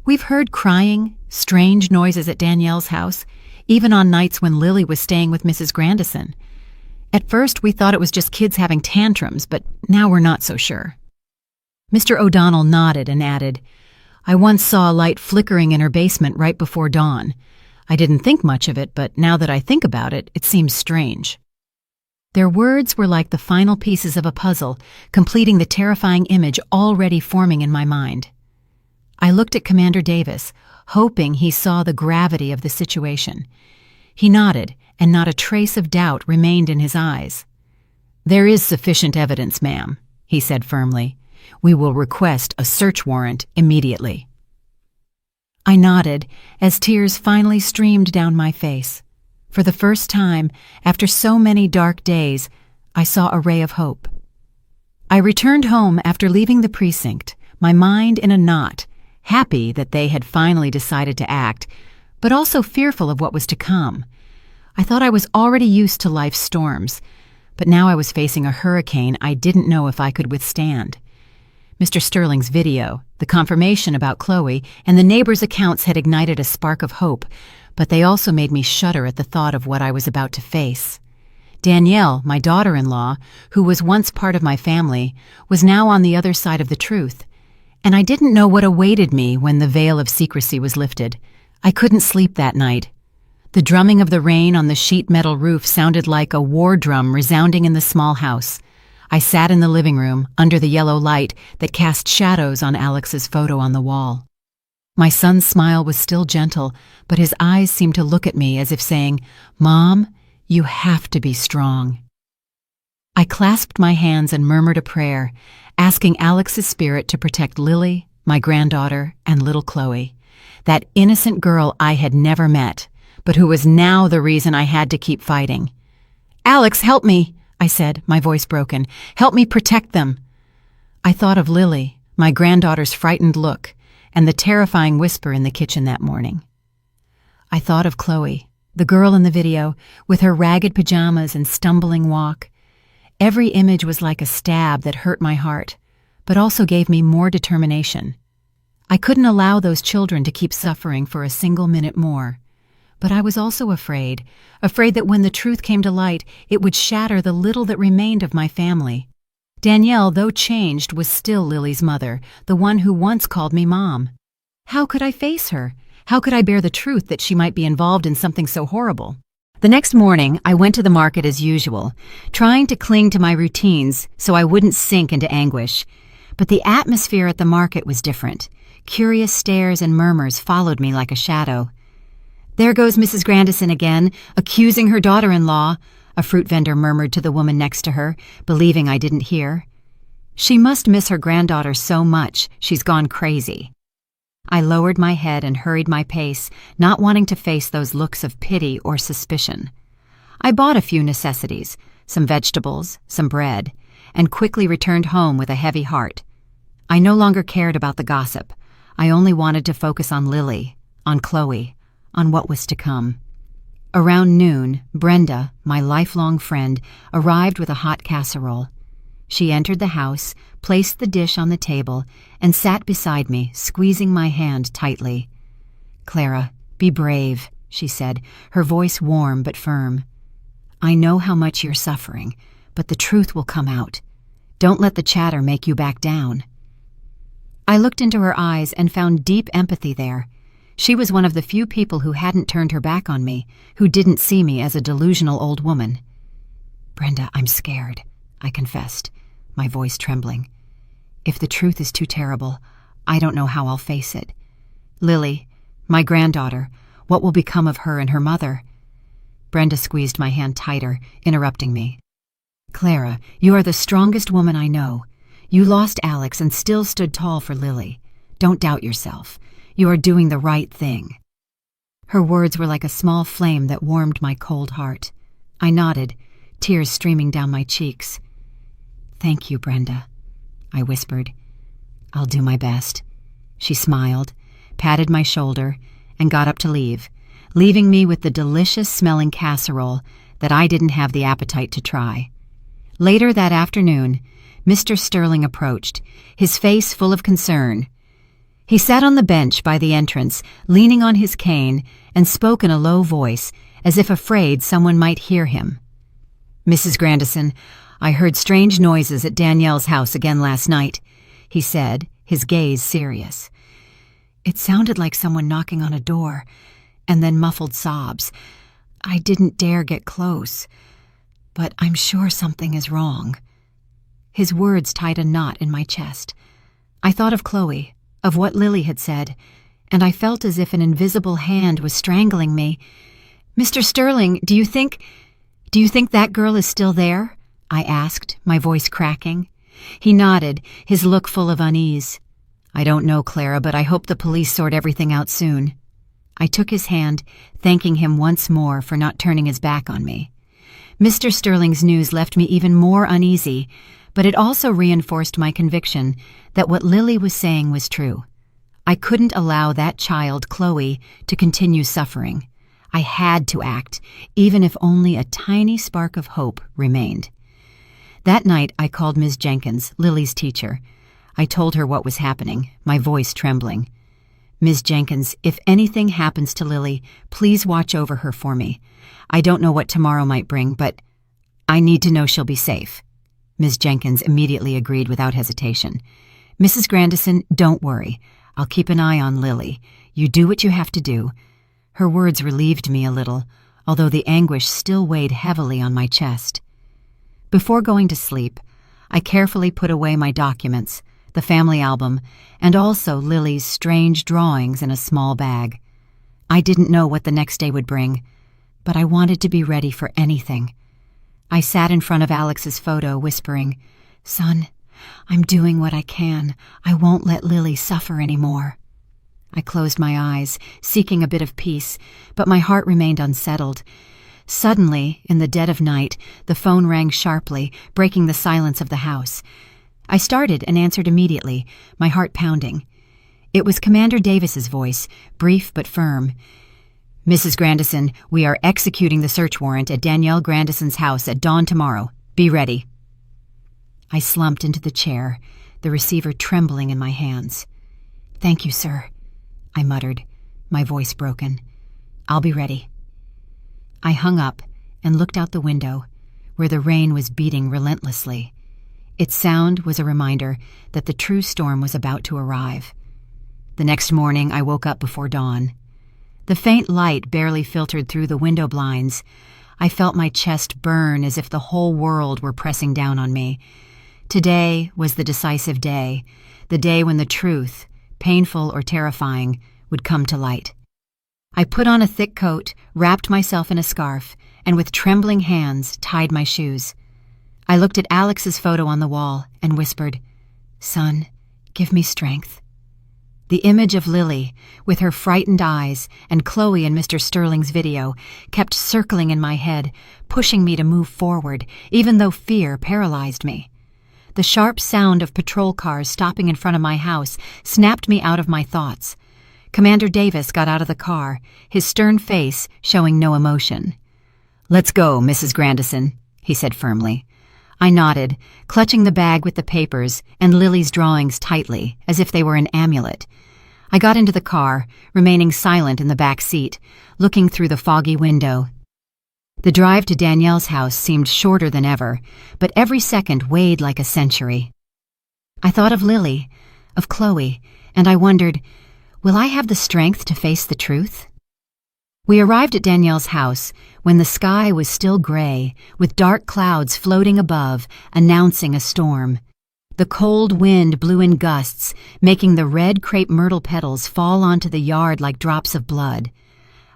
"We've heard crying, strange noises at Danielle's house, even on nights when Lily was staying with Mrs. Grandison. At first we thought it was just kids having tantrums, but now we're not so sure." Mr. O'Donnell nodded and added, "I once saw a light flickering in her basement right before dawn. I didn't think much of it, but now that I think about it, it seems strange." Their words were like the final pieces of a puzzle, completing the terrifying image already forming in my mind. I looked at Commander Davis, hoping he saw the gravity of the situation. He nodded, and not a trace of doubt remained in his eyes. "There is sufficient evidence, ma'am," he said firmly. "We will request a search warrant immediately." I nodded as tears finally streamed down my face. For the first time, after so many dark days, I saw a ray of hope. I returned home after leaving the precinct, my mind in a knot, happy that they had finally decided to act, but also fearful of what was to come. I thought I was already used to life's storms, but now I was facing a hurricane I didn't know if I could withstand. Mr. Sterling's video, the confirmation about Chloe, and the neighbors' accounts had ignited a spark of hope, but they also made me shudder at the thought of what I was about to face. Danielle, my daughter-in-law, who was once part of my family, was now on the other side of the truth, and I didn't know what awaited me when the veil of secrecy was lifted. I couldn't sleep that night. The drumming of the rain on the sheet metal roof sounded like a war drum resounding in the small house. I sat in the living room, under the yellow light that cast shadows on Alex's photo on the wall. My son's smile was still gentle, but his eyes seemed to look at me as if saying, "Mom, you have to be strong." I clasped my hands and murmured a prayer, asking Alex's spirit to protect Lily, my granddaughter, and little Chloe, that innocent girl I had never met, but who was now the reason I had to keep fighting. "Alex, help me," I said, my voice broken. "Help me protect them." I thought of Lily, my granddaughter's frightened look, and the terrifying whisper in the kitchen that morning. I thought of Chloe, the girl in the video, with her ragged pajamas and stumbling walk. Every image was like a stab that hurt my heart, but also gave me more determination. I couldn't allow those children to keep suffering for a single minute more. But I was also afraid that when the truth came to light, it would shatter the little that remained of my family. Danielle, though changed, was still Lily's mother, the one who once called me Mom. How could I face her? How could I bear the truth that she might be involved in something so horrible? The next morning, I went to the market as usual, trying to cling to my routines so I wouldn't sink into anguish. But the atmosphere at the market was different. Curious stares and murmurs followed me like a shadow. "There goes Mrs. Grandison again, accusing her daughter-in-law," a fruit vendor murmured to the woman next to her, believing I didn't hear. "She must miss her granddaughter so much, she's gone crazy." I lowered my head and hurried my pace, not wanting to face those looks of pity or suspicion. I bought a few necessities, some vegetables, some bread, and quickly returned home with a heavy heart. I no longer cared about the gossip. I only wanted to focus on Lily, on Chloe, on what was to come. Around noon, Brenda, my lifelong friend, arrived with a hot casserole. She entered the house, placed the dish on the table, and sat beside me, squeezing my hand tightly. "Clara, be brave," she said, her voice warm but firm. "I know how much you're suffering, but the truth will come out. Don't let the chatter make you back down." I looked into her eyes and found deep empathy there. She was one of the few people who hadn't turned her back on me, who didn't see me as a delusional old woman. "Brenda, I'm scared," I confessed, my voice trembling. "If the truth is too terrible, I don't know how I'll face it. Lily, my granddaughter, what will become of her and her mother?" Brenda squeezed my hand tighter, interrupting me. "Clara, you are the strongest woman I know. You lost Alex and still stood tall for Lily. Don't doubt yourself. You are doing the right thing." Her words were like a small flame that warmed my cold heart. I nodded, tears streaming down my cheeks. "Thank you, Brenda," I whispered. "I'll do my best." She smiled, patted my shoulder, and got up to leave, leaving me with the delicious-smelling casserole that I didn't have the appetite to try. Later that afternoon, Mr. Sterling approached, his face full of concern. He sat on the bench by the entrance, leaning on his cane, and spoke in a low voice, as if afraid someone might hear him. "Mrs. Grandison, I heard strange noises at Danielle's house again last night," he said, his gaze serious. "It sounded like someone knocking on a door, and then muffled sobs. I didn't dare get close, but I'm sure something is wrong." His words tied a knot in my chest. I thought of Chloe, of what Lily had said, and I felt as if an invisible hand was strangling me. "Mr. Sterling, do you think that girl is still there?" I asked, my voice cracking. He nodded, his look full of unease. "I don't know, Clara, but I hope the police sort everything out soon." I took his hand, thanking him once more for not turning his back on me. Mr. Sterling's news left me even more uneasy, but it also reinforced my conviction that what Lily was saying was true. I couldn't allow that child, Chloe, to continue suffering. I had to act, even if only a tiny spark of hope remained. That night, I called Ms. Jenkins, Lily's teacher. I told her what was happening, my voice trembling. Ms. Jenkins, if anything happens to Lily, please watch over her for me. I don't know what tomorrow might bring, but I need to know she'll be safe. Ms. Jenkins immediately agreed without hesitation. Mrs. Grandison, don't worry. I'll keep an eye on Lily. You do what you have to do. Her words relieved me a little, although the anguish still weighed heavily on my chest. Before going to sleep, I carefully put away my documents, the family album, and also Lily's strange drawings in a small bag. I didn't know what the next day would bring, but I wanted to be ready for anything. I sat in front of Alex's photo, whispering, "Son, I'm doing what I can. I won't let Lily suffer anymore." I closed my eyes, seeking a bit of peace, but my heart remained unsettled. Suddenly, in the dead of night, the phone rang sharply, breaking the silence of the house. I started and answered immediately, my heart pounding. It was Commander Davis's voice, brief but firm. "Mrs. Grandison, we are executing the search warrant at Danielle Grandison's house at dawn tomorrow. Be ready." I slumped into the chair, the receiver trembling in my hands. "Thank you, sir," I muttered, my voice broken. "I'll be ready." I hung up and looked out the window, where the rain was beating relentlessly. Its sound was a reminder that the true storm was about to arrive. The next morning, I woke up before dawn. The faint light barely filtered through the window blinds. I felt my chest burn as if the whole world were pressing down on me. Today was the decisive day, the day when the truth, painful or terrifying, would come to light. I put on a thick coat, wrapped myself in a scarf, and with trembling hands tied my shoes. I looked at Alex's photo on the wall and whispered, "Son, give me strength." The image of Lily, with her frightened eyes, and Chloe in Mr. Sterling's video, kept circling in my head, pushing me to move forward, even though fear paralyzed me. The sharp sound of patrol cars stopping in front of my house snapped me out of my thoughts. Commander Davis got out of the car, his stern face showing no emotion. "Let's go, Mrs. Grandison," he said firmly. I nodded, clutching the bag with the papers and Lily's drawings tightly, as if they were an amulet. I got into the car, remaining silent in the back seat, looking through the foggy window. The drive to Danielle's house seemed shorter than ever, but every second weighed like a century. I thought of Lily, of Chloe, and I wondered, will I have the strength to face the truth? We arrived at Danielle's house when the sky was still gray, with dark clouds floating above, announcing a storm. The cold wind blew in gusts, making the red crepe myrtle petals fall onto the yard like drops of blood.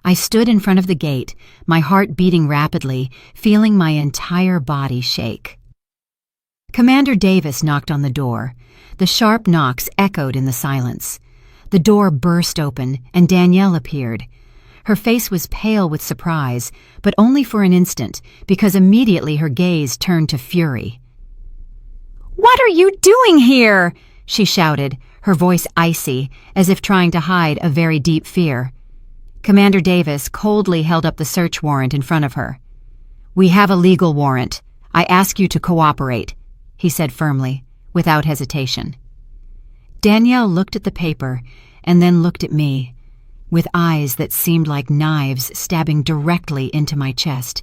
I stood in front of the gate, my heart beating rapidly, feeling my entire body shake. Commander Davis knocked on the door. The sharp knocks echoed in the silence. The door burst open, and Danielle appeared. Her face was pale with surprise, but only for an instant, because immediately her gaze turned to fury. "What are you doing here?" she shouted, her voice icy, as if trying to hide a very deep fear. Commander Davis coldly held up the search warrant in front of her. "We have a legal warrant. I ask you to cooperate," he said firmly, without hesitation. Danielle looked at the paper and then looked at me, with eyes that seemed like knives stabbing directly into my chest.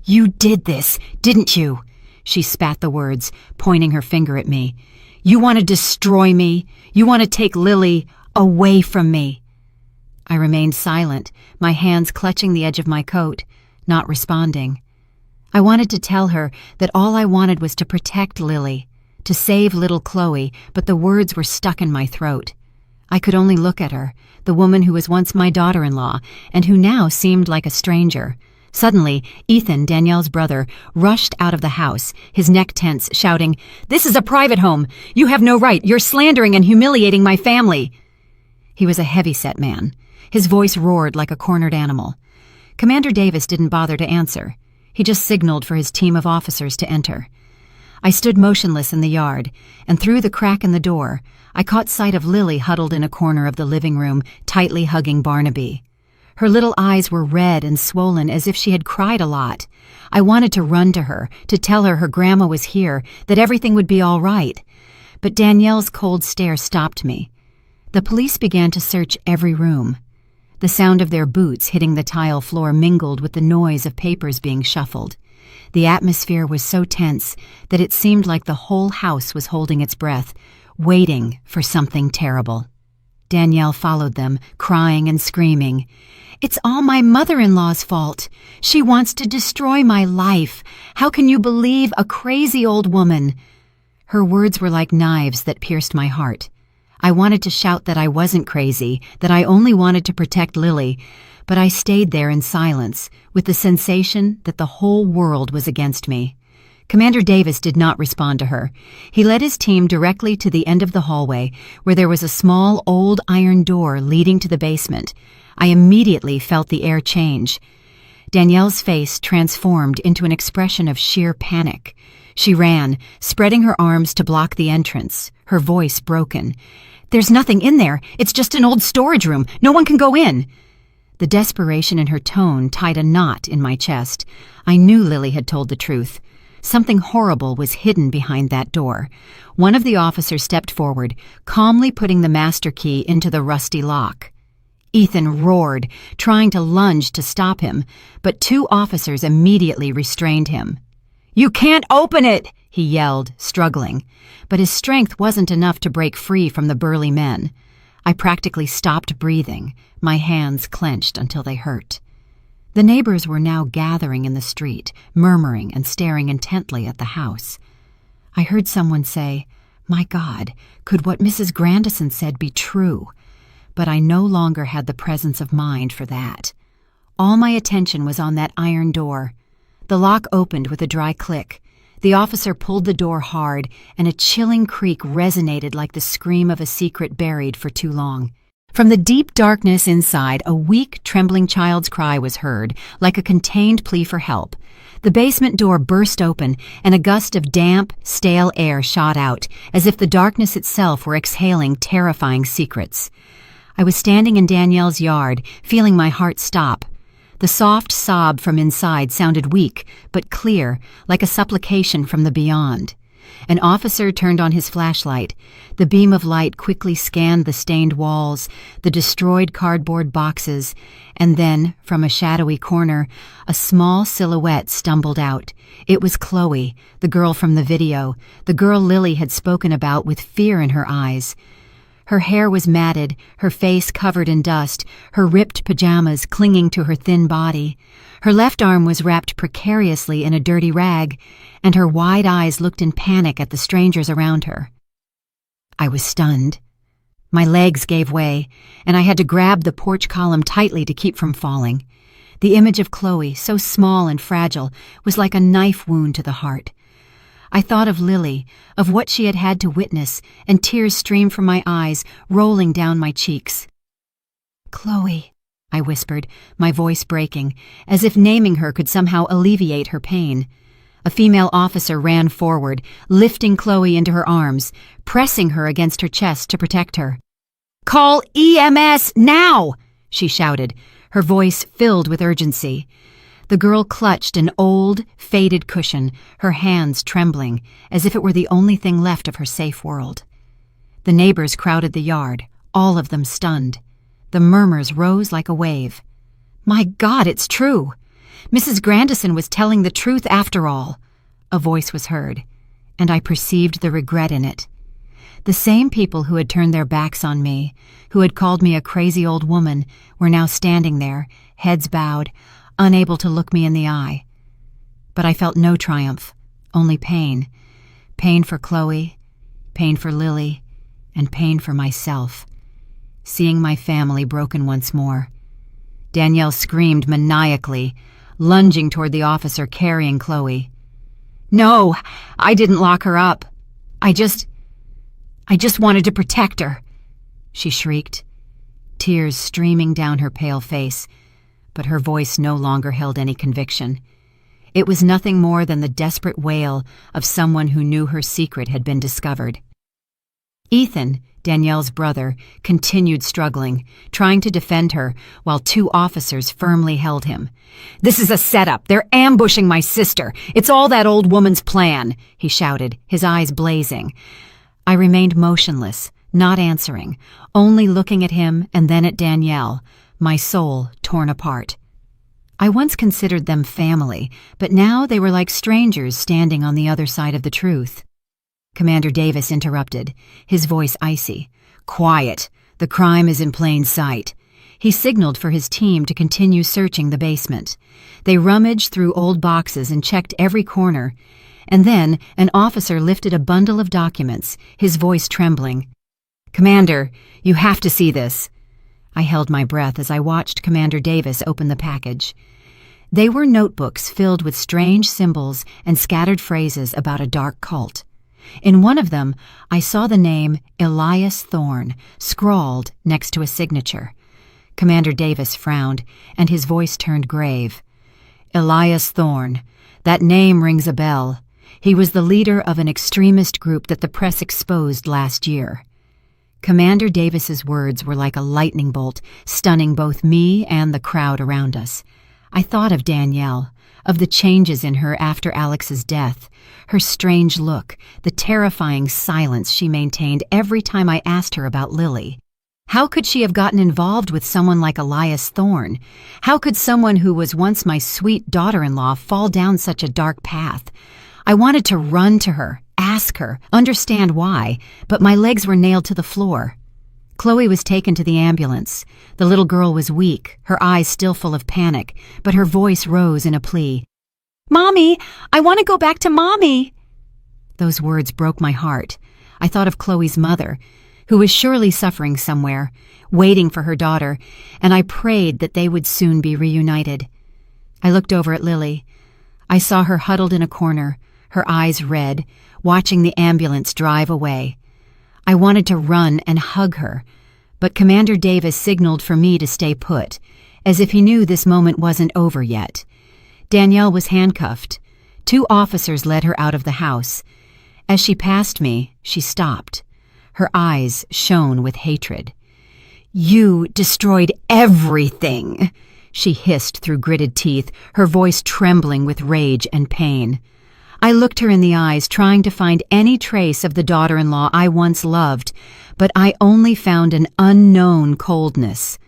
"You did this, didn't you?" She spat the words, pointing her finger at me. "You want to destroy me? You want to take Lily away from me?" I remained silent, my hands clutching the edge of my coat, not responding. I wanted to tell her that all I wanted was to protect Lily, to save little Chloe, but the words were stuck in my throat. I could only look at her, the woman who was once my daughter-in-law, and who now seemed like a stranger. Suddenly, Ethan, Danielle's brother, rushed out of the house, his neck tense, shouting, "This is a private home! You have no right! You're slandering and humiliating my family!" He was a heavy-set man. His voice roared like a cornered animal. Commander Davis didn't bother to answer. He just signaled for his team of officers to enter. I stood motionless in the yard, and through the crack in the door, I caught sight of Lily huddled in a corner of the living room, tightly hugging Barnaby. Her little eyes were red and swollen as if she had cried a lot. I wanted to run to her, to tell her grandma was here, that everything would be all right. But Danielle's cold stare stopped me. The police began to search every room. The sound of their boots hitting the tile floor mingled with the noise of papers being shuffled. The atmosphere was so tense that it seemed like the whole house was holding its breath, waiting for something terrible. Danielle followed them, crying and screaming. "It's all my mother-in-law's fault. She wants to destroy my life. How can you believe a crazy old woman?" Her words were like knives that pierced my heart. I wanted to shout that I wasn't crazy, that I only wanted to protect Lily, but I stayed there in silence, with the sensation that the whole world was against me. Commander Davis did not respond to her. He led his team directly to the end of the hallway, where there was a small old iron door leading to the basement. I immediately felt the air change. Danielle's face transformed into an expression of sheer panic. She ran, spreading her arms to block the entrance, her voice broken. "There's nothing in there. It's just an old storage room. No one can go in." The desperation in her tone tied a knot in my chest. I knew Lily had told the truth. Something horrible was hidden behind that door. One of the officers stepped forward, calmly putting the master key into the rusty lock. Ethan roared, trying to lunge to stop him, but two officers immediately restrained him. "You can't open it!" he yelled, struggling. But his strength wasn't enough to break free from the burly men. I practically stopped breathing, my hands clenched until they hurt. The neighbors were now gathering in the street, murmuring and staring intently at the house. I heard someone say, "My God, could what Mrs. Grandison said be true?" But I no longer had the presence of mind for that. All my attention was on that iron door. The lock opened with a dry click. The officer pulled the door hard, and a chilling creak resonated like the scream of a secret buried for too long. From the deep darkness inside, a weak, trembling child's cry was heard, like a contained plea for help. The basement door burst open, and a gust of damp, stale air shot out, as if the darkness itself were exhaling terrifying secrets. I was standing in Danielle's yard, feeling my heart stop. The soft sob from inside sounded weak, but clear, like a supplication from the beyond. An officer turned on his flashlight. The beam of light quickly scanned the stained walls, the destroyed cardboard boxes, and then, from a shadowy corner, a small silhouette stumbled out. It was Chloe, the girl from the video, the girl Lily had spoken about with fear in her eyes. Her hair was matted, her face covered in dust, her ripped pajamas clinging to her thin body. Her left arm was wrapped precariously in a dirty rag, and her wide eyes looked in panic at the strangers around her. I was stunned. My legs gave way, and I had to grab the porch column tightly to keep from falling. The image of Chloe, so small and fragile, was like a knife wound to the heart. I thought of Lily, of what she had had to witness, and tears streamed from my eyes, rolling down my cheeks. "Chloe," I whispered, my voice breaking, as if naming her could somehow alleviate her pain. A female officer ran forward, lifting Chloe into her arms, pressing her against her chest to protect her. "Call EMS now!" she shouted, her voice filled with urgency. The girl clutched an old, faded cushion, her hands trembling, as if it were the only thing left of her safe world. The neighbors crowded the yard, all of them stunned. The murmurs rose like a wave. "My God, it's true! Mrs. Grandison was telling the truth after all," a voice was heard, and I perceived the regret in it. The same people who had turned their backs on me, who had called me a crazy old woman, were now standing there, heads bowed, unable to look me in the eye. But I felt no triumph, only pain. Pain for Chloe, pain for Lily, and pain for myself. Seeing my family broken once more. Danielle screamed maniacally, lunging toward the officer carrying Chloe. "No, I didn't lock her up. I just wanted to protect her," she shrieked, tears streaming down her pale face, but her voice no longer held any conviction. It was nothing more than the desperate wail of someone who knew her secret had been discovered. Ethan, Danielle's brother, continued struggling, trying to defend her while 2 officers firmly held him. "This is a setup. They're ambushing my sister. It's all that old woman's plan," he shouted, his eyes blazing. I remained motionless, not answering, only looking at him and then at Danielle, my soul torn apart. I once considered them family, but now they were like strangers standing on the other side of the truth. Commander Davis interrupted, his voice icy. "Quiet. The crime is in plain sight." He signaled for his team to continue searching the basement. They rummaged through old boxes and checked every corner. And then an officer lifted a bundle of documents, his voice trembling. "Commander, you have to see this." I held my breath as I watched Commander Davis open the package. They were notebooks filled with strange symbols and scattered phrases about a dark cult. In one of them, I saw the name Elias Thorne scrawled next to a signature. Commander Davis frowned, and his voice turned grave. "Elias Thorne. That name rings a bell. He was the leader of an extremist group that the press exposed last year." Commander Davis's words were like a lightning bolt, stunning both me and the crowd around us. I thought of Danielle, of the changes in her after Alex's death, her strange look, the terrifying silence she maintained every time I asked her about Lily. How could she have gotten involved with someone like Elias Thorne? How could someone who was once my sweet daughter-in-law fall down such a dark path? I wanted to run to her, ask her, understand why, but my legs were nailed to the floor. Chloe was taken to the ambulance. The little girl was weak, her eyes still full of panic, but her voice rose in a plea. "Mommy, I want to go back to Mommy." Those words broke my heart. I thought of Chloe's mother, who was surely suffering somewhere, waiting for her daughter, and I prayed that they would soon be reunited. I looked over at Lily. I saw her huddled in a corner, her eyes red, watching the ambulance drive away. I wanted to run and hug her, but Commander Davis signaled for me to stay put, as if he knew this moment wasn't over yet. Danielle was handcuffed. 2 officers led her out of the house. As she passed me, she stopped. Her eyes shone with hatred. "You destroyed everything," she hissed through gritted teeth, her voice trembling with rage and pain. I looked her in the eyes, trying to find any trace of the daughter-in-law I once loved, but I only found an unknown coldness.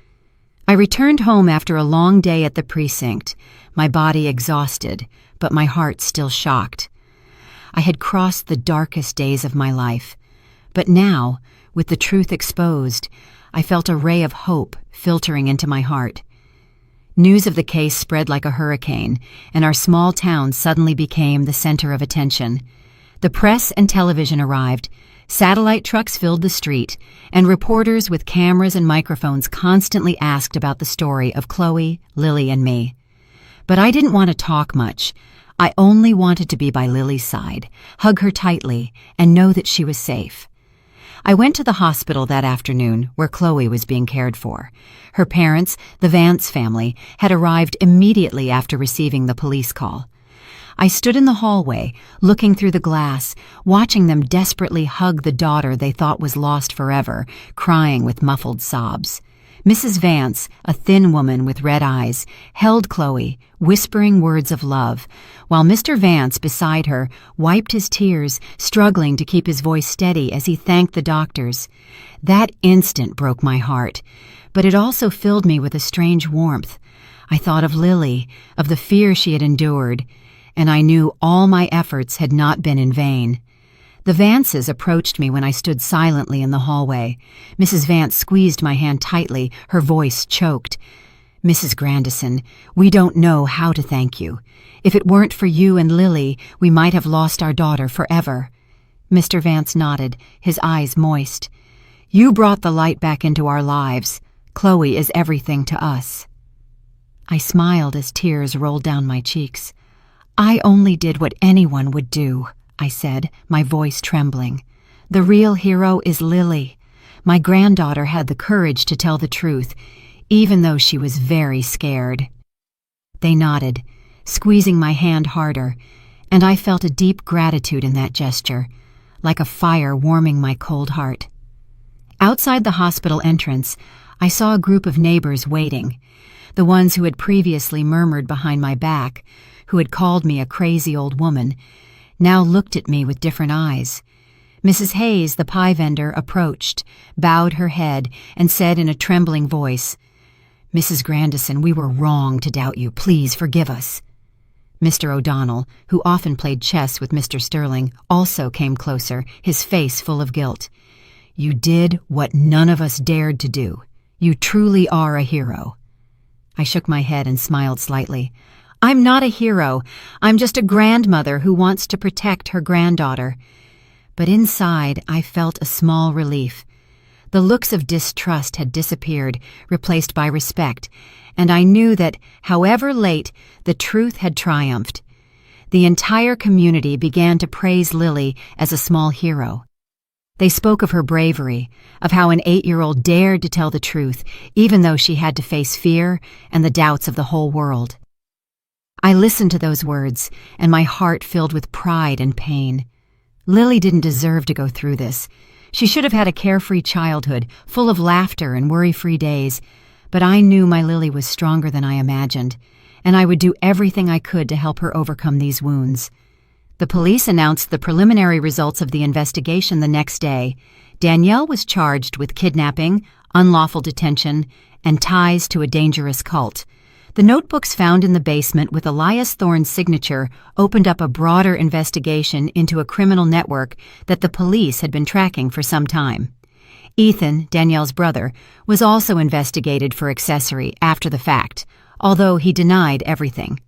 I returned home after a long day at the precinct, my body exhausted, but my heart still shocked. I had crossed the darkest days of my life, but now, with the truth exposed, I felt a ray of hope filtering into my heart. News of the case spread like a hurricane, and our small town suddenly became the center of attention. The press and television arrived, satellite trucks filled the street, and reporters with cameras and microphones constantly asked about the story of Chloe, Lily, and me. But I didn't want to talk much. I only wanted to be by Lily's side, hug her tightly, and know that she was safe. I went to the hospital that afternoon, where Chloe was being cared for. Her parents, the Vance family, had arrived immediately after receiving the police call. I stood in the hallway, looking through the glass, watching them desperately hug the daughter they thought was lost forever, crying with muffled sobs. Mrs. Vance, a thin woman with red eyes, held Chloe, whispering words of love, while Mr. Vance, beside her, wiped his tears, struggling to keep his voice steady as he thanked the doctors. That instant broke my heart, but it also filled me with a strange warmth. I thought of Lily, of the fear she had endured, and I knew all my efforts had not been in vain. The Vances approached me when I stood silently in the hallway. Mrs. Vance squeezed my hand tightly, her voice choked. "Mrs. Grandison, we don't know how to thank you. If it weren't for you and Lily, we might have lost our daughter forever." Mr. Vance nodded, his eyes moist. "You brought the light back into our lives. Chloe is everything to us." I smiled as tears rolled down my cheeks. "I only did what anyone would do," I said, my voice trembling. "The real hero is Lily. My granddaughter had the courage to tell the truth, even though she was very scared." They nodded. squeezing my hand harder, and I felt a deep gratitude in that gesture, like a fire warming my cold heart. Outside the hospital entrance, I saw a group of neighbors waiting, the ones who had previously murmured behind my back, who had called me a crazy old woman, now looked at me with different eyes. Mrs. Hayes, the pie vendor, approached, bowed her head, and said in a trembling voice, "Mrs. Grandison, we were wrong to doubt you. Please forgive us." Mr. O'Donnell, who often played chess with Mr. Sterling, also came closer, his face full of guilt. "You did what none of us dared to do. You truly are a hero." I shook my head and smiled slightly. "I'm not a hero. I'm just a grandmother who wants to protect her granddaughter." But inside, I felt a small relief. The looks of distrust had disappeared, replaced by respect, and I knew that, however late, the truth had triumphed. The entire community began to praise Lily as a small hero. They spoke of her bravery, of how an 8-year-old dared to tell the truth, even though she had to face fear and the doubts of the whole world. I listened to those words, and my heart filled with pride and pain. Lily didn't deserve to go through this. She should have had a carefree childhood, full of laughter and worry-free days, but I knew my Lily was stronger than I imagined, and I would do everything I could to help her overcome these wounds. The police announced the preliminary results of the investigation the next day. Danielle was charged with kidnapping, unlawful detention, and ties to a dangerous cult. The notebooks found in the basement with Elias Thorne's signature opened up a broader investigation into a criminal network that the police had been tracking for some time. Ethan, Danielle's brother, was also investigated for accessory after the fact, although he denied everything.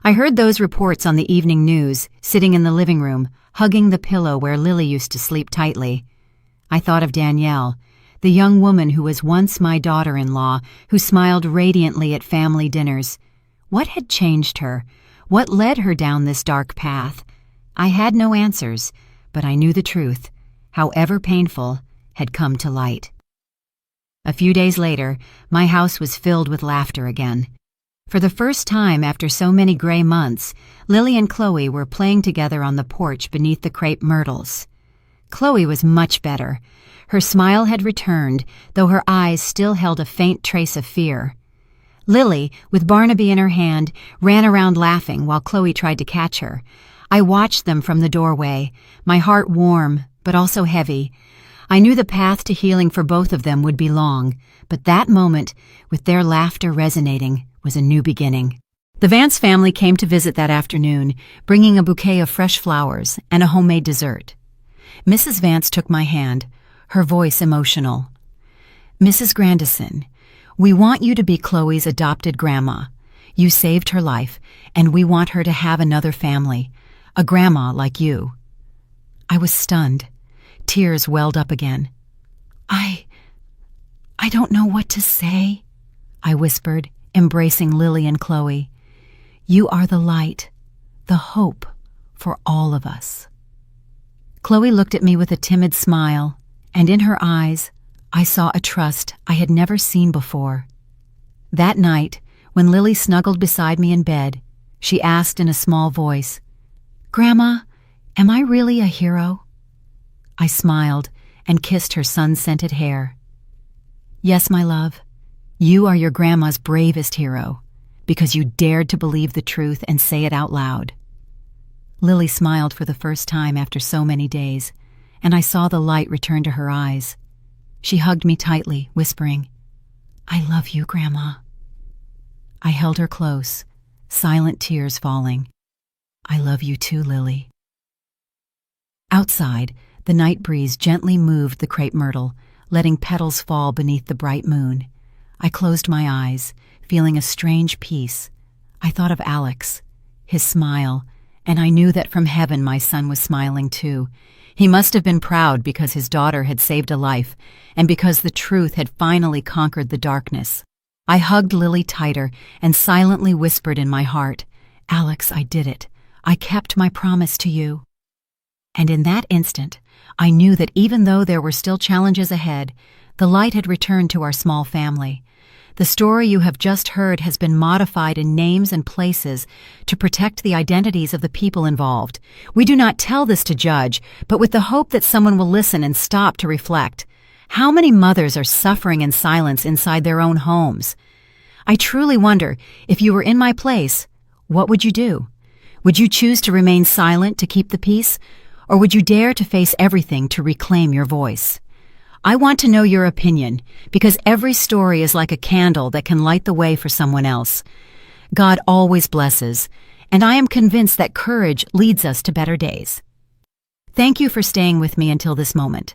I heard those reports on the evening news, sitting in the living room, hugging the pillow where Lily used to sleep tightly. I thought of Danielle, the young woman who was once my daughter-in-law, who smiled radiantly at family dinners. What had changed her? What led her down this dark path? I had no answers, but I knew the truth, however painful, had come to light. A few days later, my house was filled with laughter again. For the first time after so many gray months, Lily and Chloe were playing together on the porch beneath the crepe myrtles. Chloe was much better. Her smile had returned, though her eyes still held a faint trace of fear. Lily, with Barnaby in her hand, ran around laughing while Chloe tried to catch her. I watched them from the doorway, my heart warm, but also heavy. I knew the path to healing for both of them would be long, but that moment, with their laughter resonating, was a new beginning. The Vance family came to visit that afternoon, bringing a bouquet of fresh flowers and a homemade dessert. Mrs. Vance took my hand, her voice emotional. "Mrs. Grandison, we want you to be Chloe's adopted grandma. You saved her life, and we want her to have another family, a grandma like you." I was stunned. Tears welled up again. I don't know what to say," I whispered, embracing Lily and Chloe. "You are the light, the hope for all of us." Chloe looked at me with a timid smile, and in her eyes, I saw a trust I had never seen before. That night, when Lily snuggled beside me in bed, she asked in a small voice, "Grandma, am I really a hero?" I smiled and kissed her sun-scented hair. "Yes, my love, you are your grandma's bravest hero, because you dared to believe the truth and say it out loud." Lily smiled for the first time after so many days, and I saw the light return to her eyes. She hugged me tightly, whispering, "I love you, Grandma." I held her close, silent tears falling. "I love you too, Lily." Outside, the night breeze gently moved the crepe myrtle, letting petals fall beneath the bright moon. I closed my eyes, feeling a strange peace. I thought of Alex, his smile, and I knew that from heaven my son was smiling too. He must have been proud because his daughter had saved a life, and because the truth had finally conquered the darkness. I hugged Lily tighter and silently whispered in my heart, "Alex, I did it. I kept my promise to you." And in that instant, I knew that even though there were still challenges ahead, the light had returned to our small family. The story you have just heard has been modified in names and places to protect the identities of the people involved. We do not tell this to judge, but with the hope that someone will listen and stop to reflect. How many mothers are suffering in silence inside their own homes? I truly wonder, if you were in my place, what would you do? Would you choose to remain silent to keep the peace, or would you dare to face everything to reclaim your voice? I want to know your opinion, because every story is like a candle that can light the way for someone else. God always blesses, and I am convinced that courage leads us to better days. Thank you for staying with me until this moment.